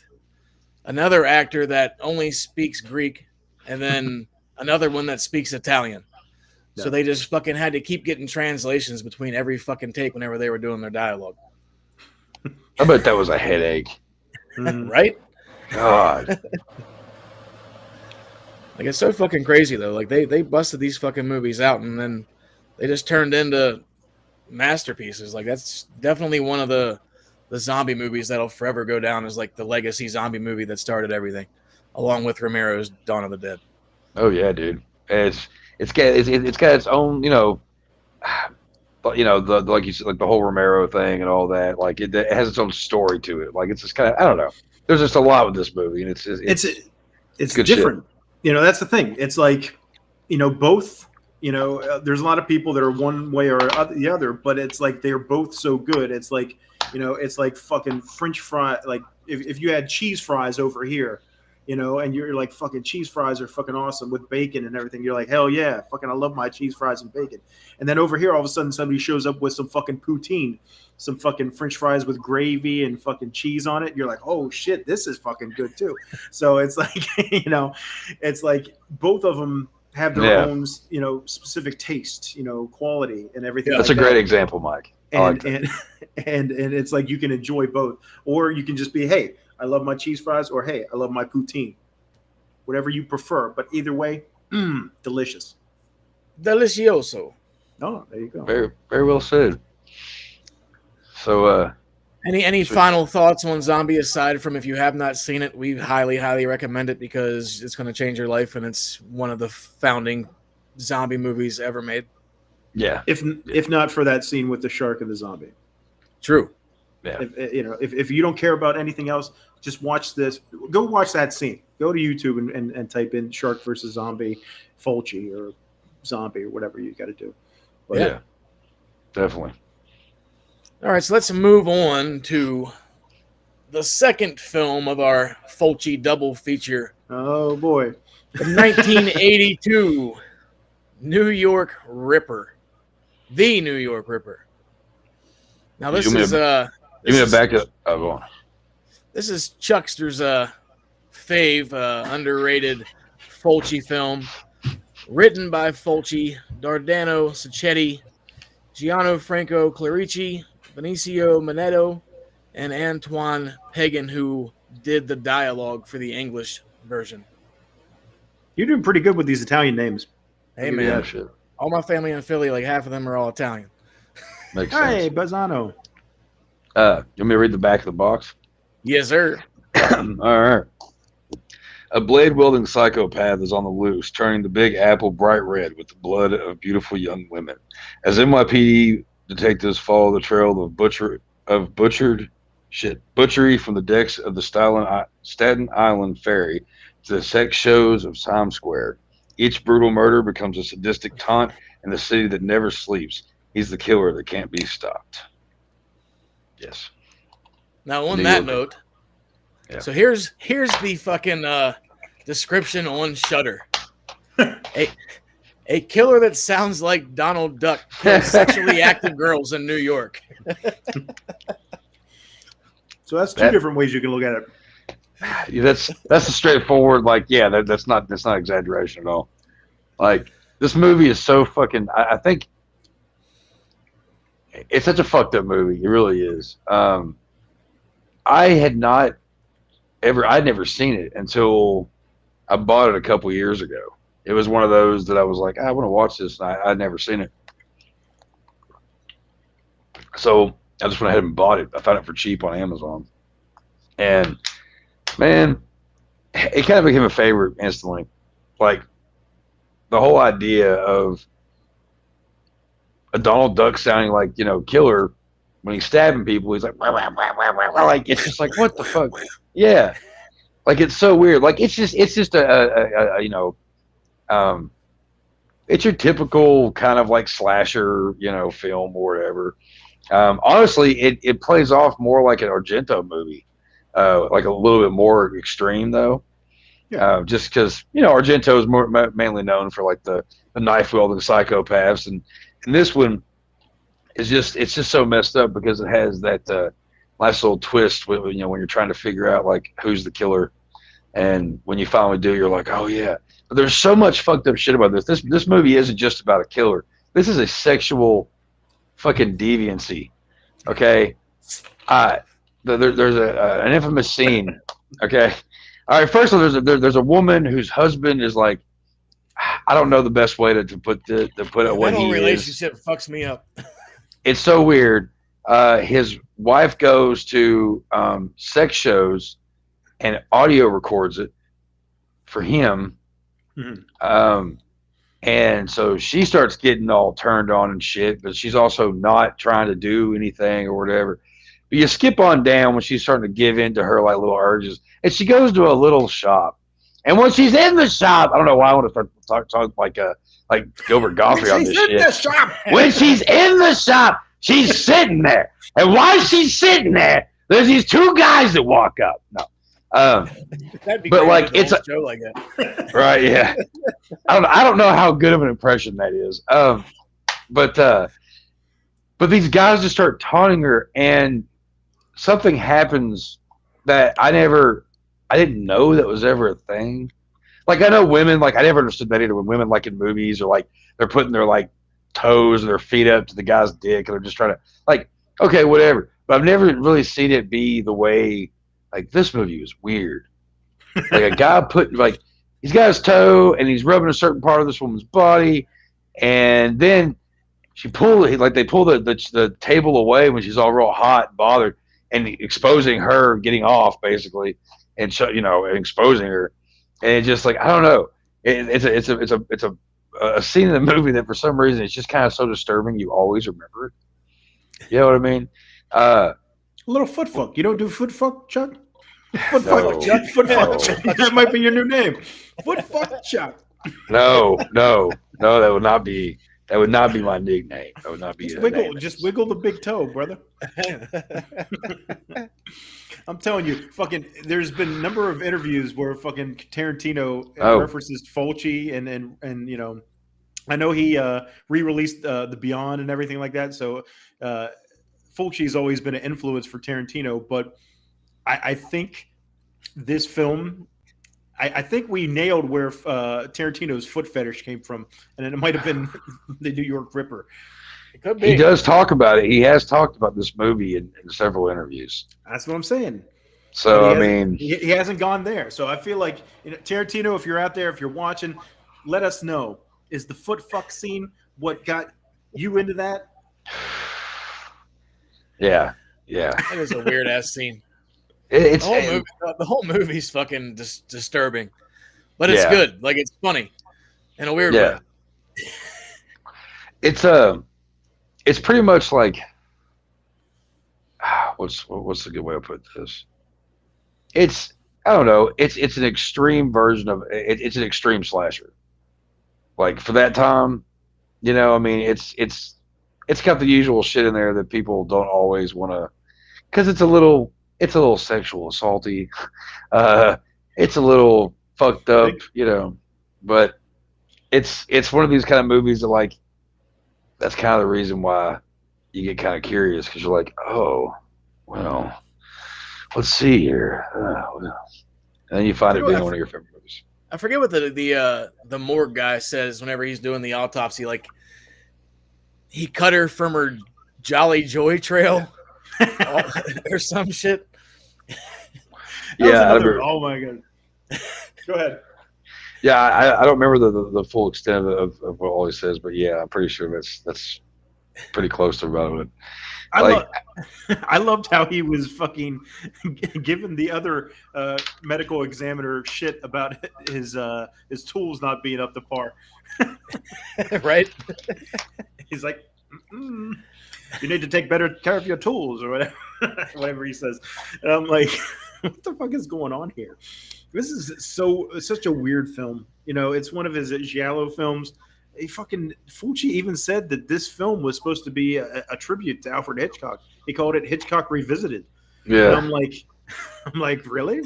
another actor that only speaks Greek, and then another one that speaks Italian. So they just fucking had to keep getting translations between every fucking take whenever they were doing their dialogue. I bet that was a headache. Right? God. Like, it's so fucking crazy, though. Like, they busted these fucking movies out, and then they just turned into masterpieces. Like, that's definitely one of the zombie movies that'll forever go down as, like, the legacy zombie movie that started everything, along with Romero's Dawn of the Dead. Oh, yeah, dude. It's got its own, like you said, like the whole Romero thing and all that. Like it has its own story to it. Like it's just kind of, I don't know. There's just a lot with this movie, and it's different. Shit. That's the thing. It's like, both. There's a lot of people that are one way or the other, but it's like they're both so good. It's like, it's like fucking French fry. Like if you had cheese fries over here, and you're like, fucking cheese fries are fucking awesome with bacon and everything. You're like, hell yeah, fucking I love my cheese fries and bacon. And then over here, all of a sudden, somebody shows up with some fucking poutine, some fucking French fries with gravy and fucking cheese on it. You're like, oh shit, this is fucking good too. So it's like, it's like both of them have their own, specific taste, quality and everything. That's a great example, Mike. And it's like you can enjoy both, or you can just be, hey, I love my cheese fries, or hey, I love my poutine. Whatever you prefer, but either way, delicious. Delicioso. Oh, there you go. Very, very well said. So, any final thoughts on Zombie aside from if you have not seen it, we highly, highly recommend it because it's going to change your life and it's one of the founding zombie movies ever made. Yeah. If not for that scene with the shark and the zombie. True. Yeah. If you don't care about anything else, just watch this. Go watch that scene. Go to YouTube and type in shark versus zombie, Fulci or zombie or whatever you got to do. But, yeah, definitely. All right, so let's move on to the second film of our Fulci double feature. Oh boy, the 1982 New York Ripper, the New York Ripper. Now this is back up. Oh, go on. This is Chuckster's fave underrated Fulci film. Written by Fulci, Dardano Sacchetti, Gianfranco Clarici, Benicio Manetto, and Antoine Pagan, who did the dialogue for the English version. You're doing pretty good with these Italian names. Hey, Yeah, man. shit. All my family in Philly, like half of them are all Italian. Makes Hey, sense. Bazzano. You want me to read the back of the box? Yes, sir. All right. A blade-wielding psychopath is on the loose, turning the Big Apple bright red with the blood of beautiful young women. As NYPD detectives follow the trail of butchery from the decks of the Staten Island ferry to the sex shows of Times Square. Each brutal murder becomes a sadistic taunt in the city that never sleeps. He's the killer that can't be stopped. Yes. Now, on New that York. note, Yeah. so here's the fucking description on Shudder. A killer that sounds like Donald Duck kills sexually active girls in New York. So that's two different ways you can look at it. Yeah, that's a straightforward, like, yeah, that's not exaggeration at all. Like, this movie is so fucking, I think it's such a fucked up movie. It really is. I'd never seen it until I bought it a couple years ago. It was one of those that I was like, I want to watch this, and I'd never seen it. So I just went ahead and bought it. I found it for cheap on Amazon. And, man, it kind of became a favorite instantly. Like, the whole idea of a Donald Duck sounding like, killer when he's stabbing people, he's like, wah, wah, wah, wah, wah, wah. Like, it's just like, what the fuck? Yeah. Like, it's so weird. Like, it's just it's your typical kind of like slasher, film or whatever. Honestly, it plays off more like an Argento movie, like a little bit more extreme though. Yeah. Just because Argento is mainly known for like the knife wielding psychopaths, and this one is it's just so messed up because it has that nice little twist when when you're trying to figure out like who's the killer, and when you finally do, you're like, oh yeah. But there's so much fucked up shit about this. This movie isn't just about a killer. This is a sexual fucking deviancy. Okay, there's an infamous scene. Okay, all right. First of all, there's a woman whose husband is like, I don't know the best way to put it. What That whole he relationship is. fucks me up. It's so weird. His wife goes to sex shows and audio records it for him. Mhm. And so she starts getting all turned on and shit, but she's also not trying to do anything or whatever. But you skip on down when she's starting to give in to her like little urges, and she goes to a little shop. And when she's in the shop, I don't know why I want to start talking like Gilbert Gottfried on this shit. When she's in the shop, she's sitting there, and while she's sitting there, there's these two guys that walk up. No. That'd be But, great like, if it's a show like that. Right, yeah. I don't know how good of an impression that is. But these guys just start taunting her, and something happens that I didn't know that was ever a thing. Like, I know women, like, I never understood that either when women, like, in movies, or like they're putting their like toes or their feet up to the guy's dick, and they're just trying to, like, okay, whatever. But I've never really seen it be the way, like, this movie was weird. Like, a guy he's got his toe and he's rubbing a certain part of this woman's body, and then they pull the table away when she's all real hot and bothered, and exposing her getting off basically, and and exposing her, and it's just like, I don't know, it's a scene in the movie that for some reason it's just kind of so disturbing you always remember it. You know what I mean? A little foot fuck. You don't do foot fuck, Chuck? Foot No, fuck, Chuck. Foot no. fuck, Chuck. That might be your new name. Foot fuck, Chuck. No, that would not be my nickname. That would not be Just wiggle the big toe, brother. I'm telling you, fucking. There's been a number of interviews where fucking Tarantino references Fulci and I know he re-released the Beyond and everything like that. So Fulci's always been an influence for Tarantino, but I think this film, I think we nailed where Tarantino's foot fetish came from, and it might have been the New York Ripper. It could be. He does talk about it. He has talked about this movie in several interviews. That's what I'm saying. So, he hasn't gone there. So I feel like, Tarantino, if you're out there, if you're watching, let us know. Is the foot fuck scene what got you into that? Yeah. That is a weird ass scene. The whole movie's fucking disturbing, but it's good. Like, it's funny in a weird way. It's pretty much like, what's a good way to put this? I don't know. It's an extreme version of it. It's an extreme slasher. Like, for that time, it's got the usual shit in there that people don't always want to, because it's a little sexual assaulty. It's a little fucked up, but it's one of these kind of movies that, like, that's kind of the reason why you get kind of curious, because you're like, oh, well, let's see here. And then you find it being one of your favorite movies. I forget what the morgue guy says whenever he's doing the autopsy. Like, he cut her from her Jolly Joy trail or some shit. Oh my god. Go ahead. Yeah, I don't remember the full extent of what all he says, but yeah, I'm pretty sure that's pretty close to about it. I loved how he was fucking giving the other medical examiner shit about his tools not being up to par. Right? He's like, you need to take better care of your tools, or whatever he says. And I'm like, what the fuck is going on here? This is such a weird film. It's one of his giallo films. Fulci even said that this film was supposed to be a tribute to Alfred Hitchcock. He called it Hitchcock Revisited. Yeah. And I'm like, really?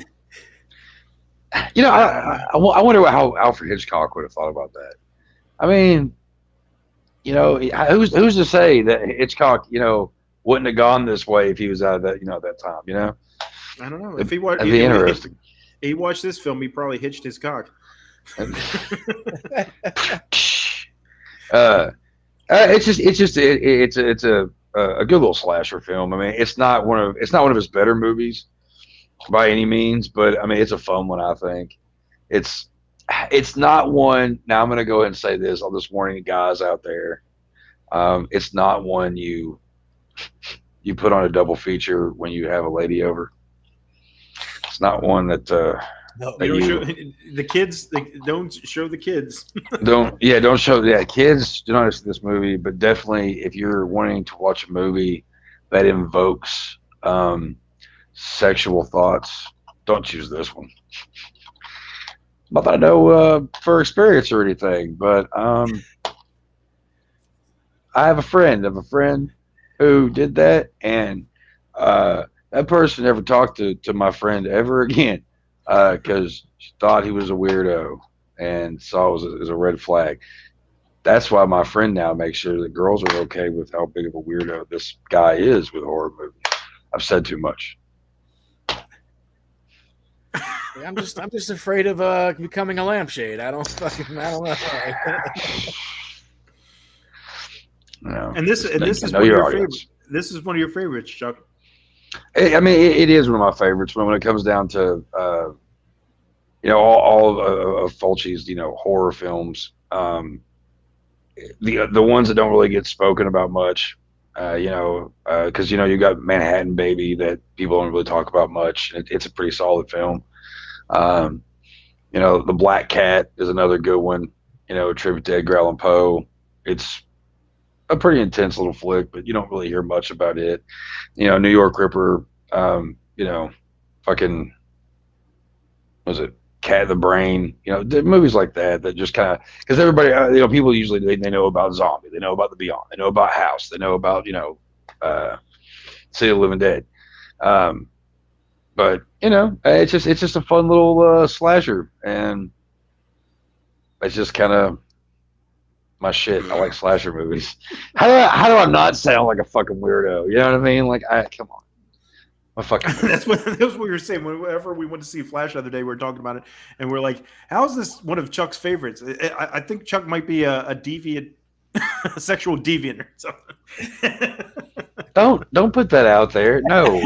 I wonder how Alfred Hitchcock would have thought about that. I mean, who's to say that Hitchcock, wouldn't have gone this way if he was out of that, at that time, I don't know. If he watched, it'd be interesting. He watched this film, he probably hitched his cock. It's a good little slasher film. I mean, it's not one of his better movies by any means, but I mean, it's a fun one. I think it's not one. Now I'm going to go ahead and say this on this warning, guys out there. It's not one you put on a double feature when you have a lady over. It's not one that show the kids. Don't show the kids. Don't show. Yeah, kids do not see this movie. But definitely, if you're wanting to watch a movie that invokes sexual thoughts, don't choose this one. Not that I know for experience or anything, but I have a friend who did that, and that person never talked to my friend ever again. Because she thought he was a weirdo and saw it as a red flag. That's why my friend now makes sure that girls are okay with how big of a weirdo this guy is with horror movies. I've said too much. I'm just afraid of becoming a lampshade. I don't know. No. And this is one of your favorites. This is one of your favorites, Chuck. I mean, it is one of my favorites when it comes down to, all of Fulci's, horror films. The ones that don't really get spoken about much, because, you got Manhattan Baby that people don't really talk about much. It's a pretty solid film. The Black Cat is another good one, a tribute to Edgar Allan Poe. It's a pretty intense little flick, but you don't really hear much about it. New York Ripper, fucking, was it Cat the Brain? Movies like that just kind of, because everybody, people usually, they know about Zombie, they know about The Beyond, they know about House, they know about, City of the Living Dead. But, it's just a fun little slasher, and it's just kind of my shit. I like slasher movies. How do I not sound like a fucking weirdo? You know what I mean? Like, come on. That's what we were saying. Whenever we went to see Flash the other day, we were talking about it, and we're like, "How is this one of Chuck's favorites?" I think Chuck might be a deviant, sexual deviant or something. Don't put that out there. No.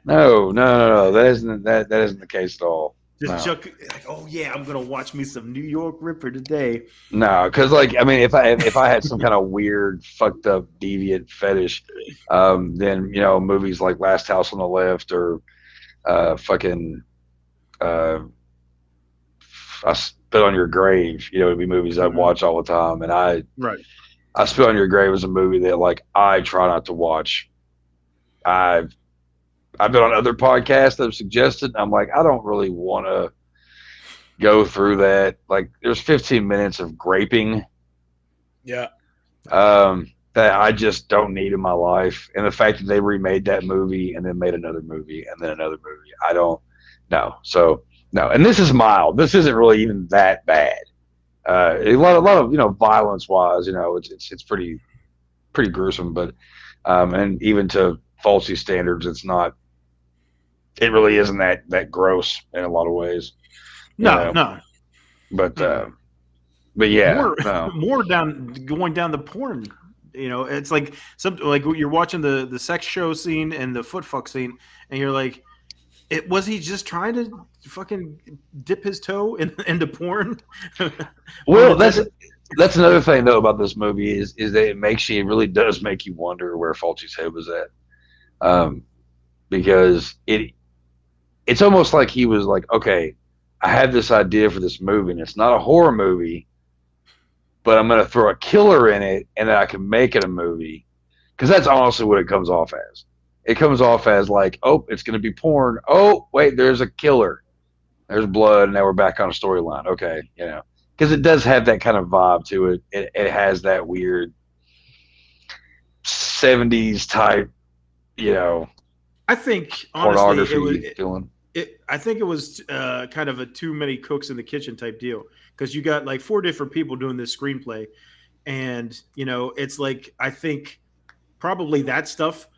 No. That isn't the case at all. Just Chuck, like, oh yeah, I'm gonna watch me some New York Ripper today. No, because like I mean, if I had some kind of weird, fucked up, deviant fetish, then movies like Last House on the Left or I Spit on Your Grave, it'd be movies I'd watch all the time. And I Spit on Your Grave was a movie that like I try not to watch. I've been on other podcasts that have suggested. I'm like, I don't really want to go through that. Like, there's 15 minutes of graping. Yeah. That I just don't need in my life. And the fact that they remade that movie and then made another movie and then another movie, I don't know. So, no. And this is mild. This isn't really even that bad. A lot of, violence wise, it's pretty gruesome, but, and even to Fulci standards, it really isn't that gross in a lot of ways. No. But yeah, more going down the porn. It's like you're watching the sex show scene and the foot fuck scene, and you're like, was he just trying to fucking dip his toe into porn? Well, that's another thing though about this movie is that it really does make you wonder where Fulci's head was at, because it's almost like he was like, okay, I have this idea for this movie, and it's not a horror movie, but I'm going to throw a killer in it, and then I can make it a movie. Because that's honestly what it comes off as. It comes off as like, oh, it's going to be porn. Oh, wait, there's a killer. There's blood, and now we're back on a storyline. Okay, because it does have that kind of vibe to it. It has that weird 70s type, I think honestly, I think it was kind of a too many cooks in the kitchen type deal, because you got like 4 different people doing this screenplay, and it's like, I think probably that stuff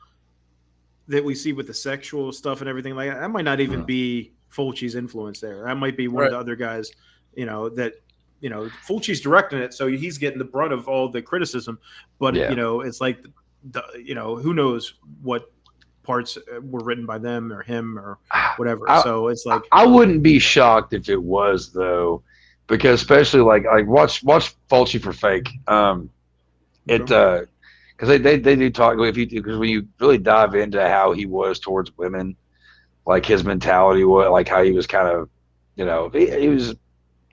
that we see with the sexual stuff and everything like that might not even be Fulci's influence there. That might be one of the other guys, that Fulci's directing it, so he's getting the brunt of all the criticism. But it's like who knows what parts were written by them or him or whatever. So it's like, I wouldn't be shocked if it was though, because especially like watch Fulci for Fake. Because they do talk, because when you really dive into how he was towards women, like his mentality was like how he was kind of, he was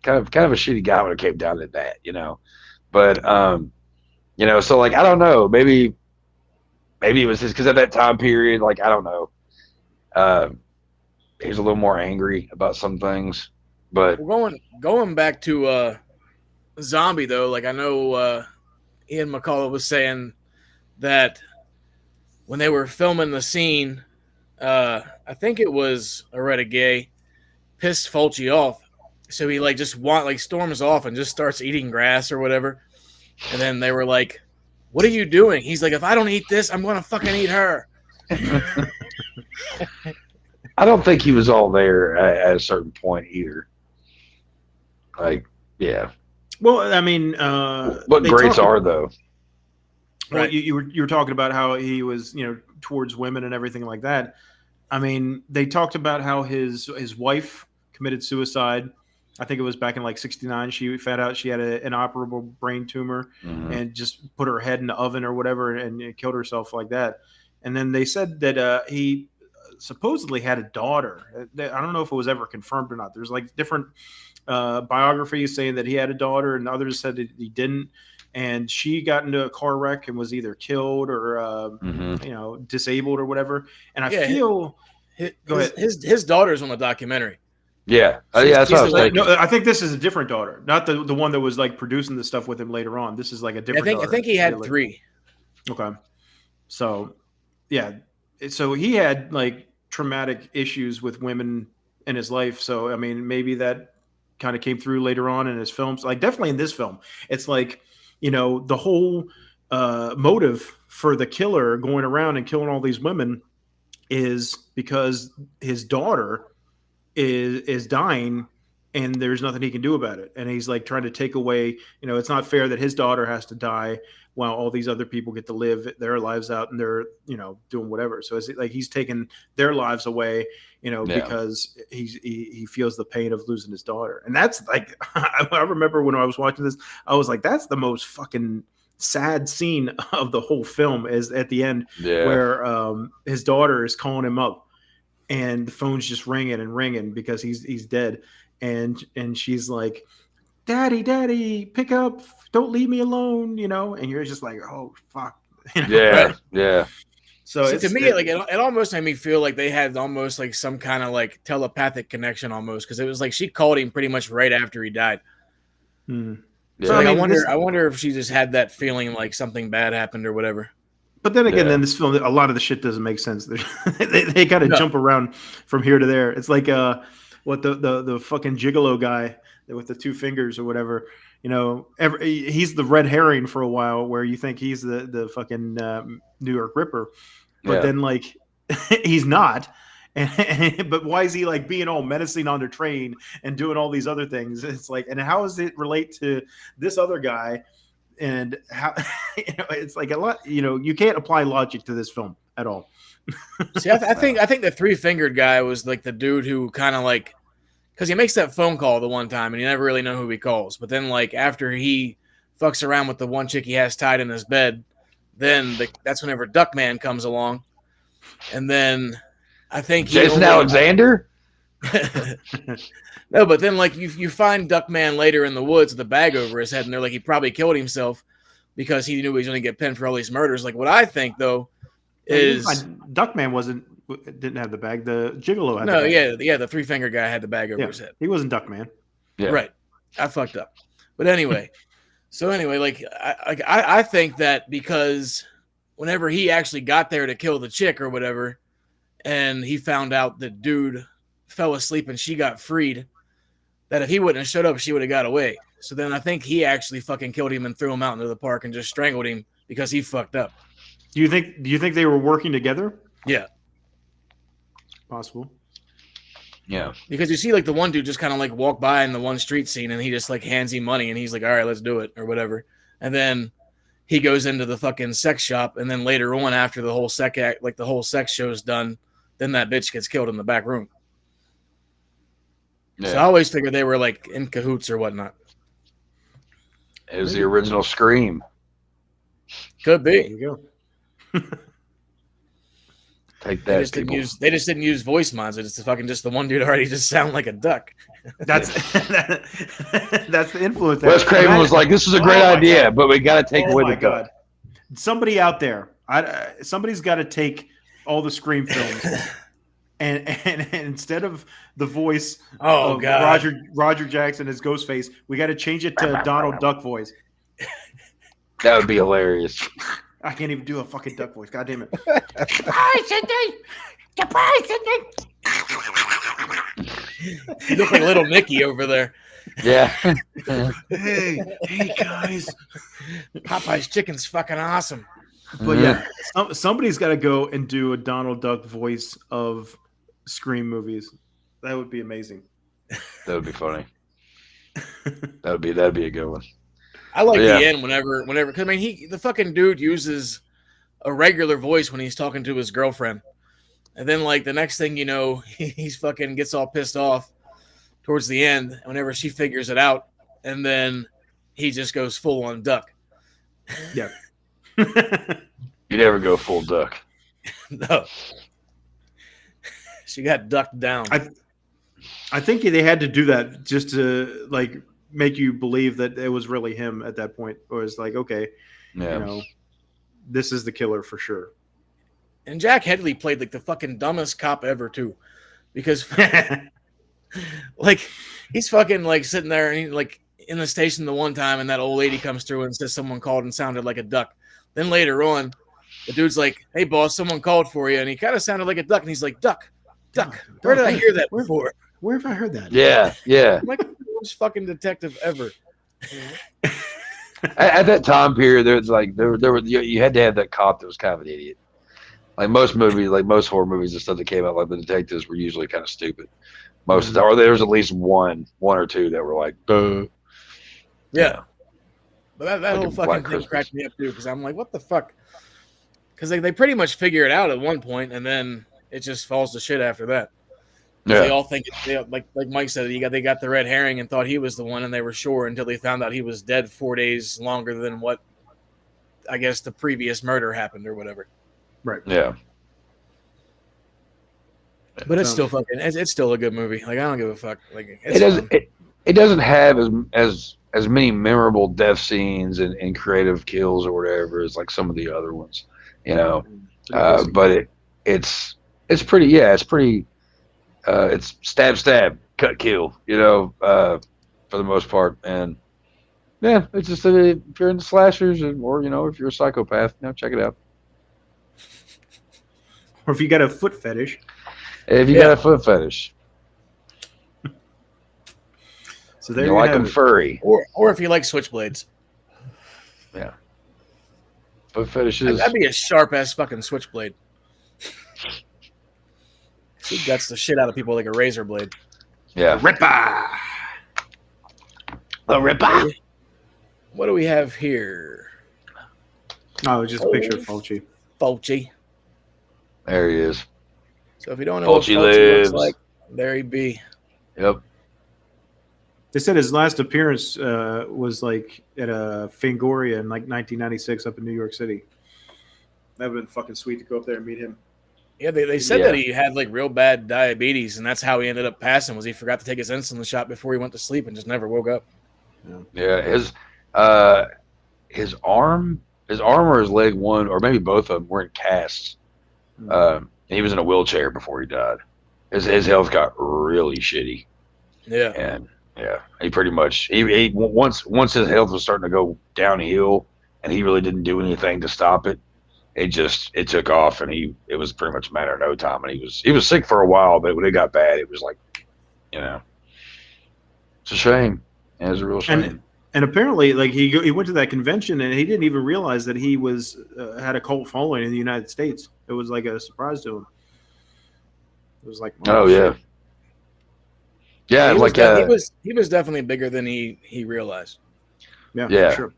kind of a shitty guy when it came down to that, But so like I don't know, maybe it was just because at that time period, like, I don't know. He was a little more angry about some things. But going back to Zombie, though, like I know Ian McCullough was saying that when they were filming the scene, I think it was Loretta Gay pissed Fulci off. So he storms off and just starts eating grass or whatever. And then they were like, "What are you doing?" He's like, "If I don't eat this, I'm going to fucking eat her." I don't think he was all there at a certain point either. Like, yeah. Well, I mean, what greats are though? Well, you were talking about how he was, towards women and everything like that. I mean, they talked about how his wife committed suicide. I think it was back in like 1969. She found out she had an inoperable brain tumor and just put her head in the oven or whatever and killed herself like that. And then they said that he supposedly had a daughter. I don't know if it was ever confirmed or not. There's like different biographies saying that he had a daughter, and others said that he didn't. And she got into a car wreck and was either killed or disabled or whatever. And I feel his daughter's on the documentary. Yeah, that's what I was thinking. No, I think this is a different daughter, not the one that was like producing the stuff with him later on. This is like a different. I think he had 3. Okay, so yeah, so he had like traumatic issues with women in his life. So I mean, maybe that kind of came through later on in his films. Like definitely in this film, it's like the whole motive for the killer going around and killing all these women is because his daughter is dying and there's nothing he can do about it. And he's like trying to take away, it's not fair that his daughter has to die while all these other people get to live their lives out and they're, doing whatever. So it's like he's taking their lives away, because he feels the pain of losing his daughter. And that's like, I remember when I was watching this, I was like, that's the most fucking sad scene of the whole film is at the end where his daughter is calling him up and the phone's just ringing and ringing because he's dead. And she's like, Daddy, pick up, don't leave me alone, and you're just like, oh fuck. Yeah. So to me, like it almost made me feel like they had almost like some kind of like telepathic connection almost, because it was like she called him pretty much right after he died. Hmm. So like, I wonder if she just had that feeling like something bad happened or whatever. But then again, then this film, a lot of the shit doesn't make sense. They got to jump around from here to there. It's like what the fucking gigolo guy with the two fingers or whatever. He's the red herring for a while, where you think he's the fucking New York Ripper, but then like he's not. But why is he like being all menacing on the train and doing all these other things? It's like, and how does it relate to this other guy? And how it's like a lot. You can't apply logic to this film at all. See, I think the three-fingered guy was like the dude who kind of like, because he makes that phone call the one time and you never really know who he calls. But then like after he fucks around with the one chick he has tied in his bed, then that's whenever Duckman comes along, and then. I think Jason Alexander. No, but then like you find Duckman later in the woods with a bag over his head, and they're like he probably killed himself because he knew he was going to get pinned for all these murders. Like what I think though is Duckman didn't have the bag. The gigolo had the bag. The three-finger guy had the bag over his head. He wasn't Duckman. Yeah. Right. I fucked up. But anyway, like I think that because whenever he actually got there to kill the chick or whatever. And he found out the dude fell asleep and she got freed, that if he wouldn't have showed up, she would have got away. So then I think he actually fucking killed him and threw him out into the park and just strangled him because he fucked up. Do you think they were working together? Yeah. Possible. Yeah. Because you see like the one dude just kind of like walk by in the one street scene and he just like hands him money and he's like, all right, let's do it or whatever. And then he goes into the fucking sex shop. And then later on, after the whole sex show's done, then that bitch gets killed in the back room. Yeah. So I always figured they were like in cahoots or whatnot. It was the original Scream. Could be. There you go. Take that. They just didn't use voice mods. It's just the one dude already just sound like a duck. That's the influence. Wes Craven was like, "This is a great idea, but we got to take away the duck." Somebody out there, somebody's got to take all the Scream films and instead of the voice of Roger Jackson as Ghostface, we got to change it to Donald Duck voice. That would be hilarious. I can't even do a fucking duck voice. God damn it. You look like little Nicky over there. Yeah. Hey guys. Popeye's chicken's fucking awesome. But yeah, somebody's got to go and do a Donald Duck voice of Scream movies. That would be amazing. That would be funny. That'd be a good one. I like the end whenever. Cause I mean, the fucking dude uses a regular voice when he's talking to his girlfriend, and then like the next thing you know, he's fucking gets all pissed off towards the end. Whenever she figures it out, and then he just goes full on duck. Yeah. You never go full duck. No. She got ducked down. I think they had to do that just to like make you believe that it was really him at that point. Or it's like, okay, this is the killer for sure. And Jack Headley played like the fucking dumbest cop ever too. Because like he's fucking like sitting there and he's like in the station the one time and that old lady comes through and says someone called and sounded like a duck. Then later on, the dude's like, hey boss, someone called for you. And he kind of sounded like a duck. And he's like, duck. Where did I hear that before? Where have I heard that? Yeah. I'm like the worst fucking detective ever. At that time period, there was you had to have that cop that was kind of an idiot. Like most movies, like most horror movies and stuff that came out, like the detectives were usually kind of stupid. Most of the time, or there was at least one or two that were like, duh. Yeah. But that Like whole a fucking Black thing Christmas. cracked me up too, because I'm like, what the fuck? Because they pretty much figure it out at one point, and then it just falls to shit after that. They all think like Mike said, they got the red herring and thought he was the one, and they were sure until they found out he was dead 4 days longer than what I guess the previous murder happened or whatever. Right. Yeah. But it's still fucking. It's still a good movie. Like I don't give a fuck. Like It doesn't have as many memorable death scenes and creative kills or whatever as like some of the other ones, you know. But it's pretty. Yeah, it's pretty. It's stab, cut, kill. You know, for the most part, and yeah, it's just if you're into slashers or you know if you're a psychopath, you know, check it out. Or if you got a foot fetish. If you got a foot fetish, so there you like them furry, or if you like switchblades. Yeah, foot fetishes. That'd be a sharp ass fucking switchblade. She guts the shit out of people like a razor blade. Yeah, the Ripper. What do we have here? Oh, just a picture of Fulci. Fulci. There he is. So if you don't know Fulci what Fulci lives. looks like, there he be. Yep. They said his last appearance was like at a Fangoria in like 1996 up in New York City. That would have been fucking sweet to go up there and meet him. Yeah, they said that he had like real bad diabetes, and that's how he ended up passing. Was he forgot to take his insulin shot before he went to sleep and just never woke up. Yeah, his arm or his leg, one or maybe both of them, were in casts. He was in a wheelchair before he died. His health got really shitty. Yeah, and yeah, he pretty much he once his health was starting to go downhill, and he really didn't do anything to stop it. It took off, and it was pretty much a matter of no time. And he was sick for a while, but when it got bad, it was like, you know, it's a shame. It was a real shame. And apparently, like he went to that convention, and he didn't even realize that he was had a cult following in the United States. It was like a surprise to him. It was like, oh shit. Yeah, he was definitely bigger than he realized. Yeah. For sure.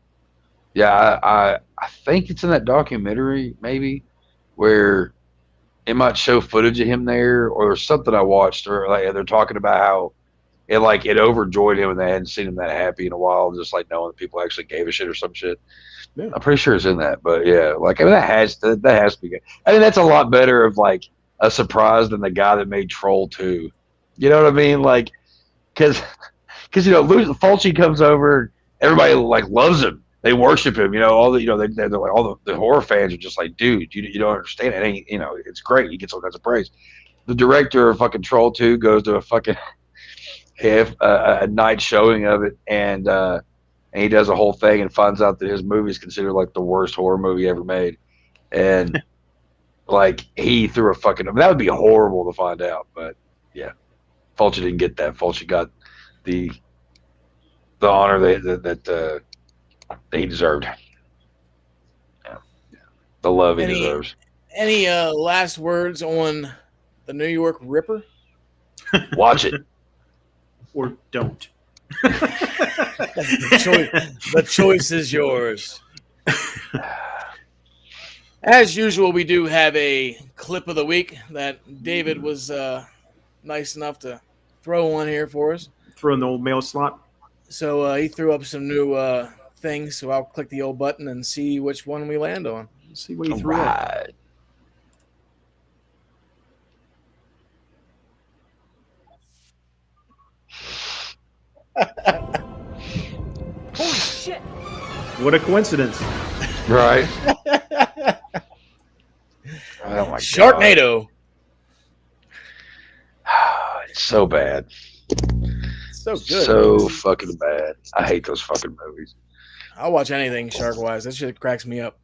Yeah, I think it's in that documentary maybe where it might show footage of him there or something I watched, or like they're talking about how it overjoyed him and they hadn't seen him that happy in a while, just like knowing that people actually gave a shit or some shit. Yeah. I'm pretty sure it's in that, but yeah, like I mean that has to be good. I mean that's a lot better of like a surprise than the guy that made Troll 2. You know what I mean? Like, because you know Fulci comes over, everybody like loves him. They worship him, you know. All the, you know, they're like all the horror fans are just like, dude, you don't understand it. Ain't, you know, it's great. He gets all kinds of praise. The director of fucking Troll 2 goes to a fucking a night showing of it, and he does a whole thing and finds out that his movie is considered like the worst horror movie ever made, and like he threw a fucking. I mean, that would be horrible to find out, but yeah, Fulci didn't get that. Fulci got the honor that he deserved. Yeah. The love he deserves. Any last words on the New York Ripper? Watch it. Or don't. The choice is yours. As usual, we do have a clip of the week that David was nice enough to throw one here for us. Throw in the old mail slot. So he threw up some new things, so I'll click the old button and see which one we land on. Let's see what he threw up. Holy shit! What a coincidence. Right. Oh my Sharknado. God. It's so bad. So good. So fucking bad. I hate those fucking movies. I'll watch anything shark-wise. That shit cracks me up.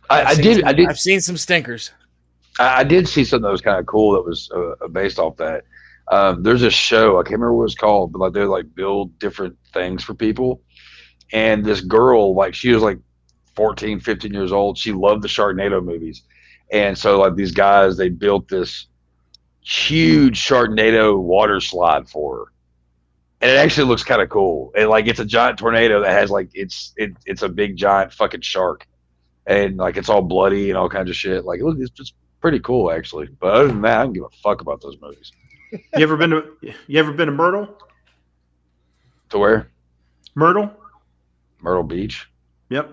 I did. I've seen some stinkers. I did see something that was kind of cool that was based off that. There's a show, I can't remember what it's called, but like they like build different things for people. And this girl, like she was like 14, 15 years old. She loved the Sharknado movies. And so like these guys, they built this huge Sharknado water slide for her. And it actually looks kind of cool. And like it's a giant tornado that has like it's a big giant fucking shark, and like it's all bloody and all kinds of shit. Like it's just pretty cool actually. But other than that, I don't give a fuck about those movies. You ever been to Myrtle? To where? Myrtle Beach. Yep.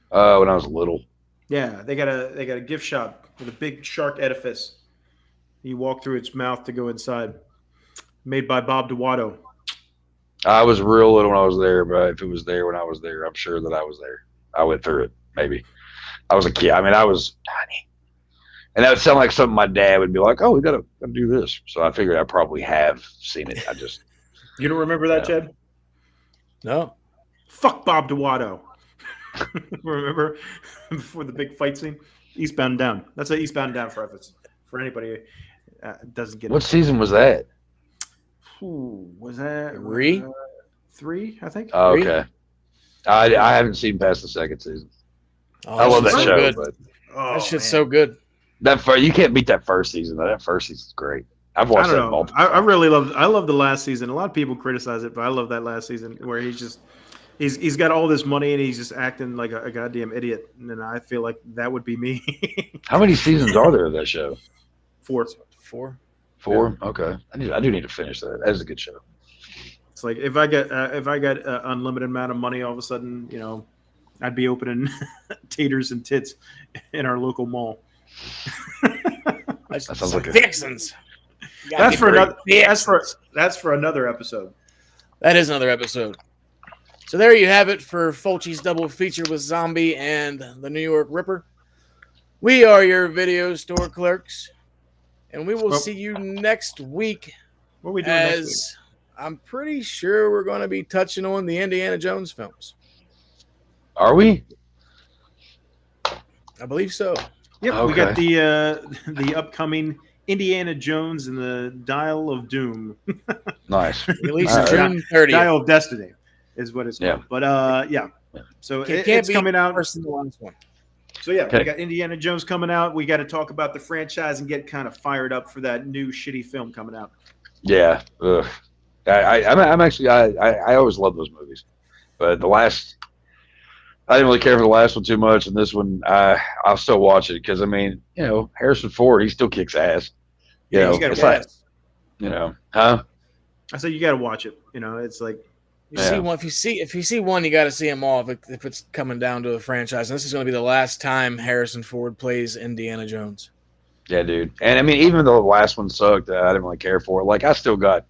When I was little. Yeah, they got a gift shop with a big shark edifice. You walk through its mouth to go inside. Made by Bob Duwato. I was real little when I was there, but if it was there when I was there, I'm sure that I was there. I went through it, maybe. I was a kid. I mean, I was tiny. And that would sound like something my dad would be like, oh, we gotta do this. So I figured I probably have seen it. I just You don't remember that, Jed? No. Fuck Bob Duwato. Remember before the big fight scene? Eastbound and Down. That's an Eastbound and Down reference for anybody doesn't get it. What season was that? Ooh, was that Three, I think. Oh, okay. I haven't seen past the second season. Oh, I love that so show, good. but Oh, That shit's man. so good. you can't beat that first season though. That first season's great. I've I watched don't that know. multiple. I really love the last season. A lot of people criticize it, but I love that last season where he's got all this money and he's just acting like a goddamn idiot. And then I feel like that would be me. How many seasons are there of that show? 4. 4. 4. Okay, I do need to finish that. That is a good show. It's like if I got unlimited amount of money, all of a sudden, I'd be opening taters and tits in our local mall. That sounds like a- Vixens. That's for another episode. That is another episode. So there you have it for Fulci's double feature with Zombie and the New York Ripper. We are your video store clerks, and we will see you next week. What are we doing next week? As I'm pretty sure we're going to be touching on the Indiana Jones films. Are we? I believe so. Yep, we got the upcoming Indiana Jones and the Dial of Doom. Nice. Released All right. June 30th. Dial of Destiny is what it's called. Yeah. But yeah. So It can't it's be coming out. worse than the last one. So yeah, Okay. we got Indiana Jones coming out. We got to talk about the franchise and get kind of fired up for that new shitty film coming out. Yeah. Ugh. I'm actually I always love those movies, but I didn't really care for the last one too much, and this one I'll still watch it because I mean, Harrison Ford, he still kicks ass. Yeah, you gotta it's watch like, huh? I said you got to watch it. It's like You see one, if you see one, you got to see them all. If it's coming down to a franchise, and this is going to be the last time Harrison Ford plays Indiana Jones. Yeah, dude. And I mean, even though the last one sucked, I didn't really care for it. Like, I still got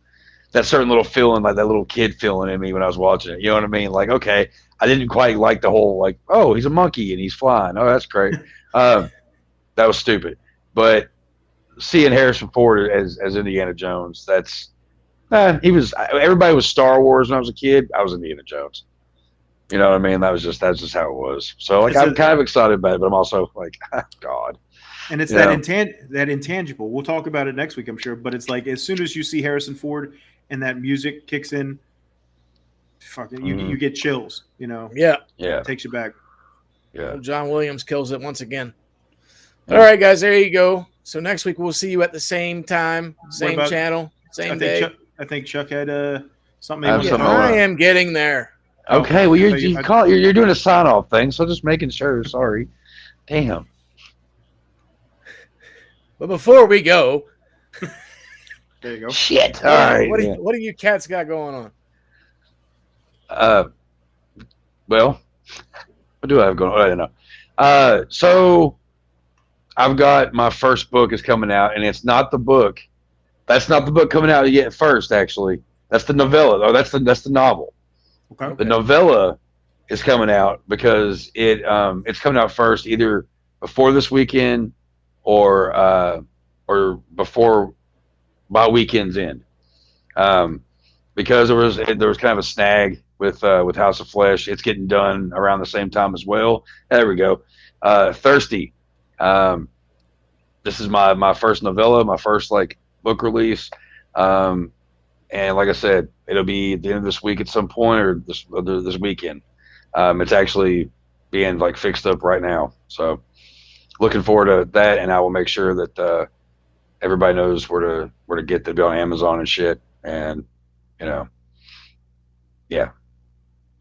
that certain little feeling, like that little kid feeling in me when I was watching it. You know what I mean? Like, okay, I didn't quite like the whole, like, oh, he's a monkey and he's flying. Oh, that's great. That was stupid. But seeing Harrison Ford as Indiana Jones, everybody was Star Wars when I was a kid. I was Indiana Jones. You know what I mean? That's just how it was. So, like, I'm kind of excited about it, but I'm also like, God. And it's that intangible. We'll talk about it next week, I'm sure. But it's like as soon as you see Harrison Ford and that music kicks in, fucking, you get chills. Yeah. It takes you back. Yeah. John Williams kills it once again. All right, guys, there you go. So next week we'll see you at the same time, same channel, same day. I think Chuck had something. I am getting there. Okay, well you're doing a sign off thing, so just making sure. Sorry. Damn. But before we go, there you go. Shit. All right. What do you cats got going on? Well, what do I have going on? I don't know. So I've got my first book is coming out, and it's not the book. That's not the book coming out yet first, actually. That's the novella. Oh, that's the novel. Okay. The novella is coming out because it's coming out first, either before this weekend or before my weekend's end. Because there was kind of a snag with House of Flesh. It's getting done around the same time as well. There we go. Thirsty. This is my first novella, my first book release. And like I said, it'll be at the end of this week at some point or this weekend. It's actually being fixed up right now. So looking forward to that, and I will make sure that everybody knows where to get to be on Amazon and shit. And yeah,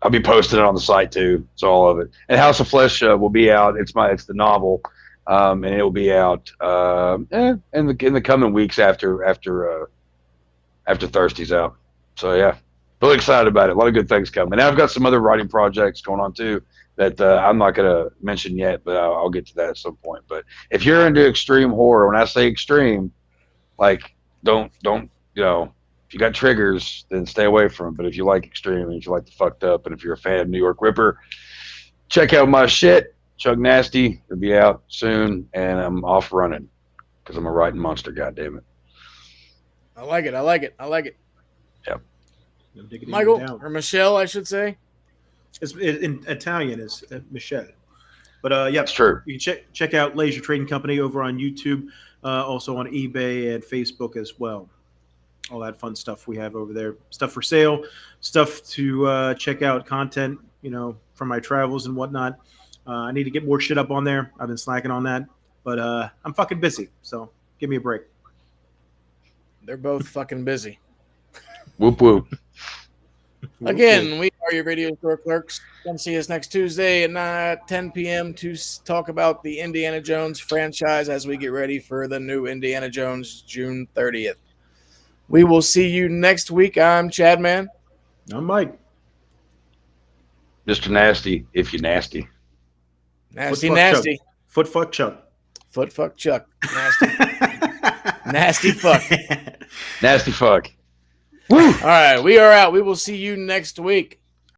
I'll be posting it on the site too. It's all of it. And House of Flesh will be out. It's the novel, and it will be out in the coming weeks after Thirsty's out. So yeah, really excited about it. A lot of good things coming. And I've got some other writing projects going on too that I'm not going to mention yet, but I'll get to that at some point. But if you're into extreme horror, when I say extreme, like don't if you got triggers, then stay away from it. But if you like extreme, and if you like the fucked up, and if you're a fan of New York Ripper, check out my shit. Chug Nasty will be out soon, and I'm off running because I'm a writing monster. Goddammit. I like it. Yep. Michael or Michelle, I should say. In Italian is Michelle. But yeah, it's true. You can check out Leasure Trading Company over on YouTube, also on eBay and Facebook as well. All that fun stuff we have over there. Stuff for sale, stuff to check out, content, from my travels and whatnot. I need to get more shit up on there. I've been slacking on that, but I'm fucking busy, so give me a break. They're both fucking busy. Whoop whoop. Again, we are your Radio Store Clerks. Come see us next Tuesday at 10 p.m. to talk about the Indiana Jones franchise as we get ready for the new Indiana Jones June 30th. We will see you next week. I'm Chad Man. I'm Mike. Mr. Nasty, if you're nasty. Nasty. Foot fuck Chuck. Foot fuck Chuck. Nasty. Nasty fuck. Nasty fuck. Woo. All right, we are out. We will see you next week.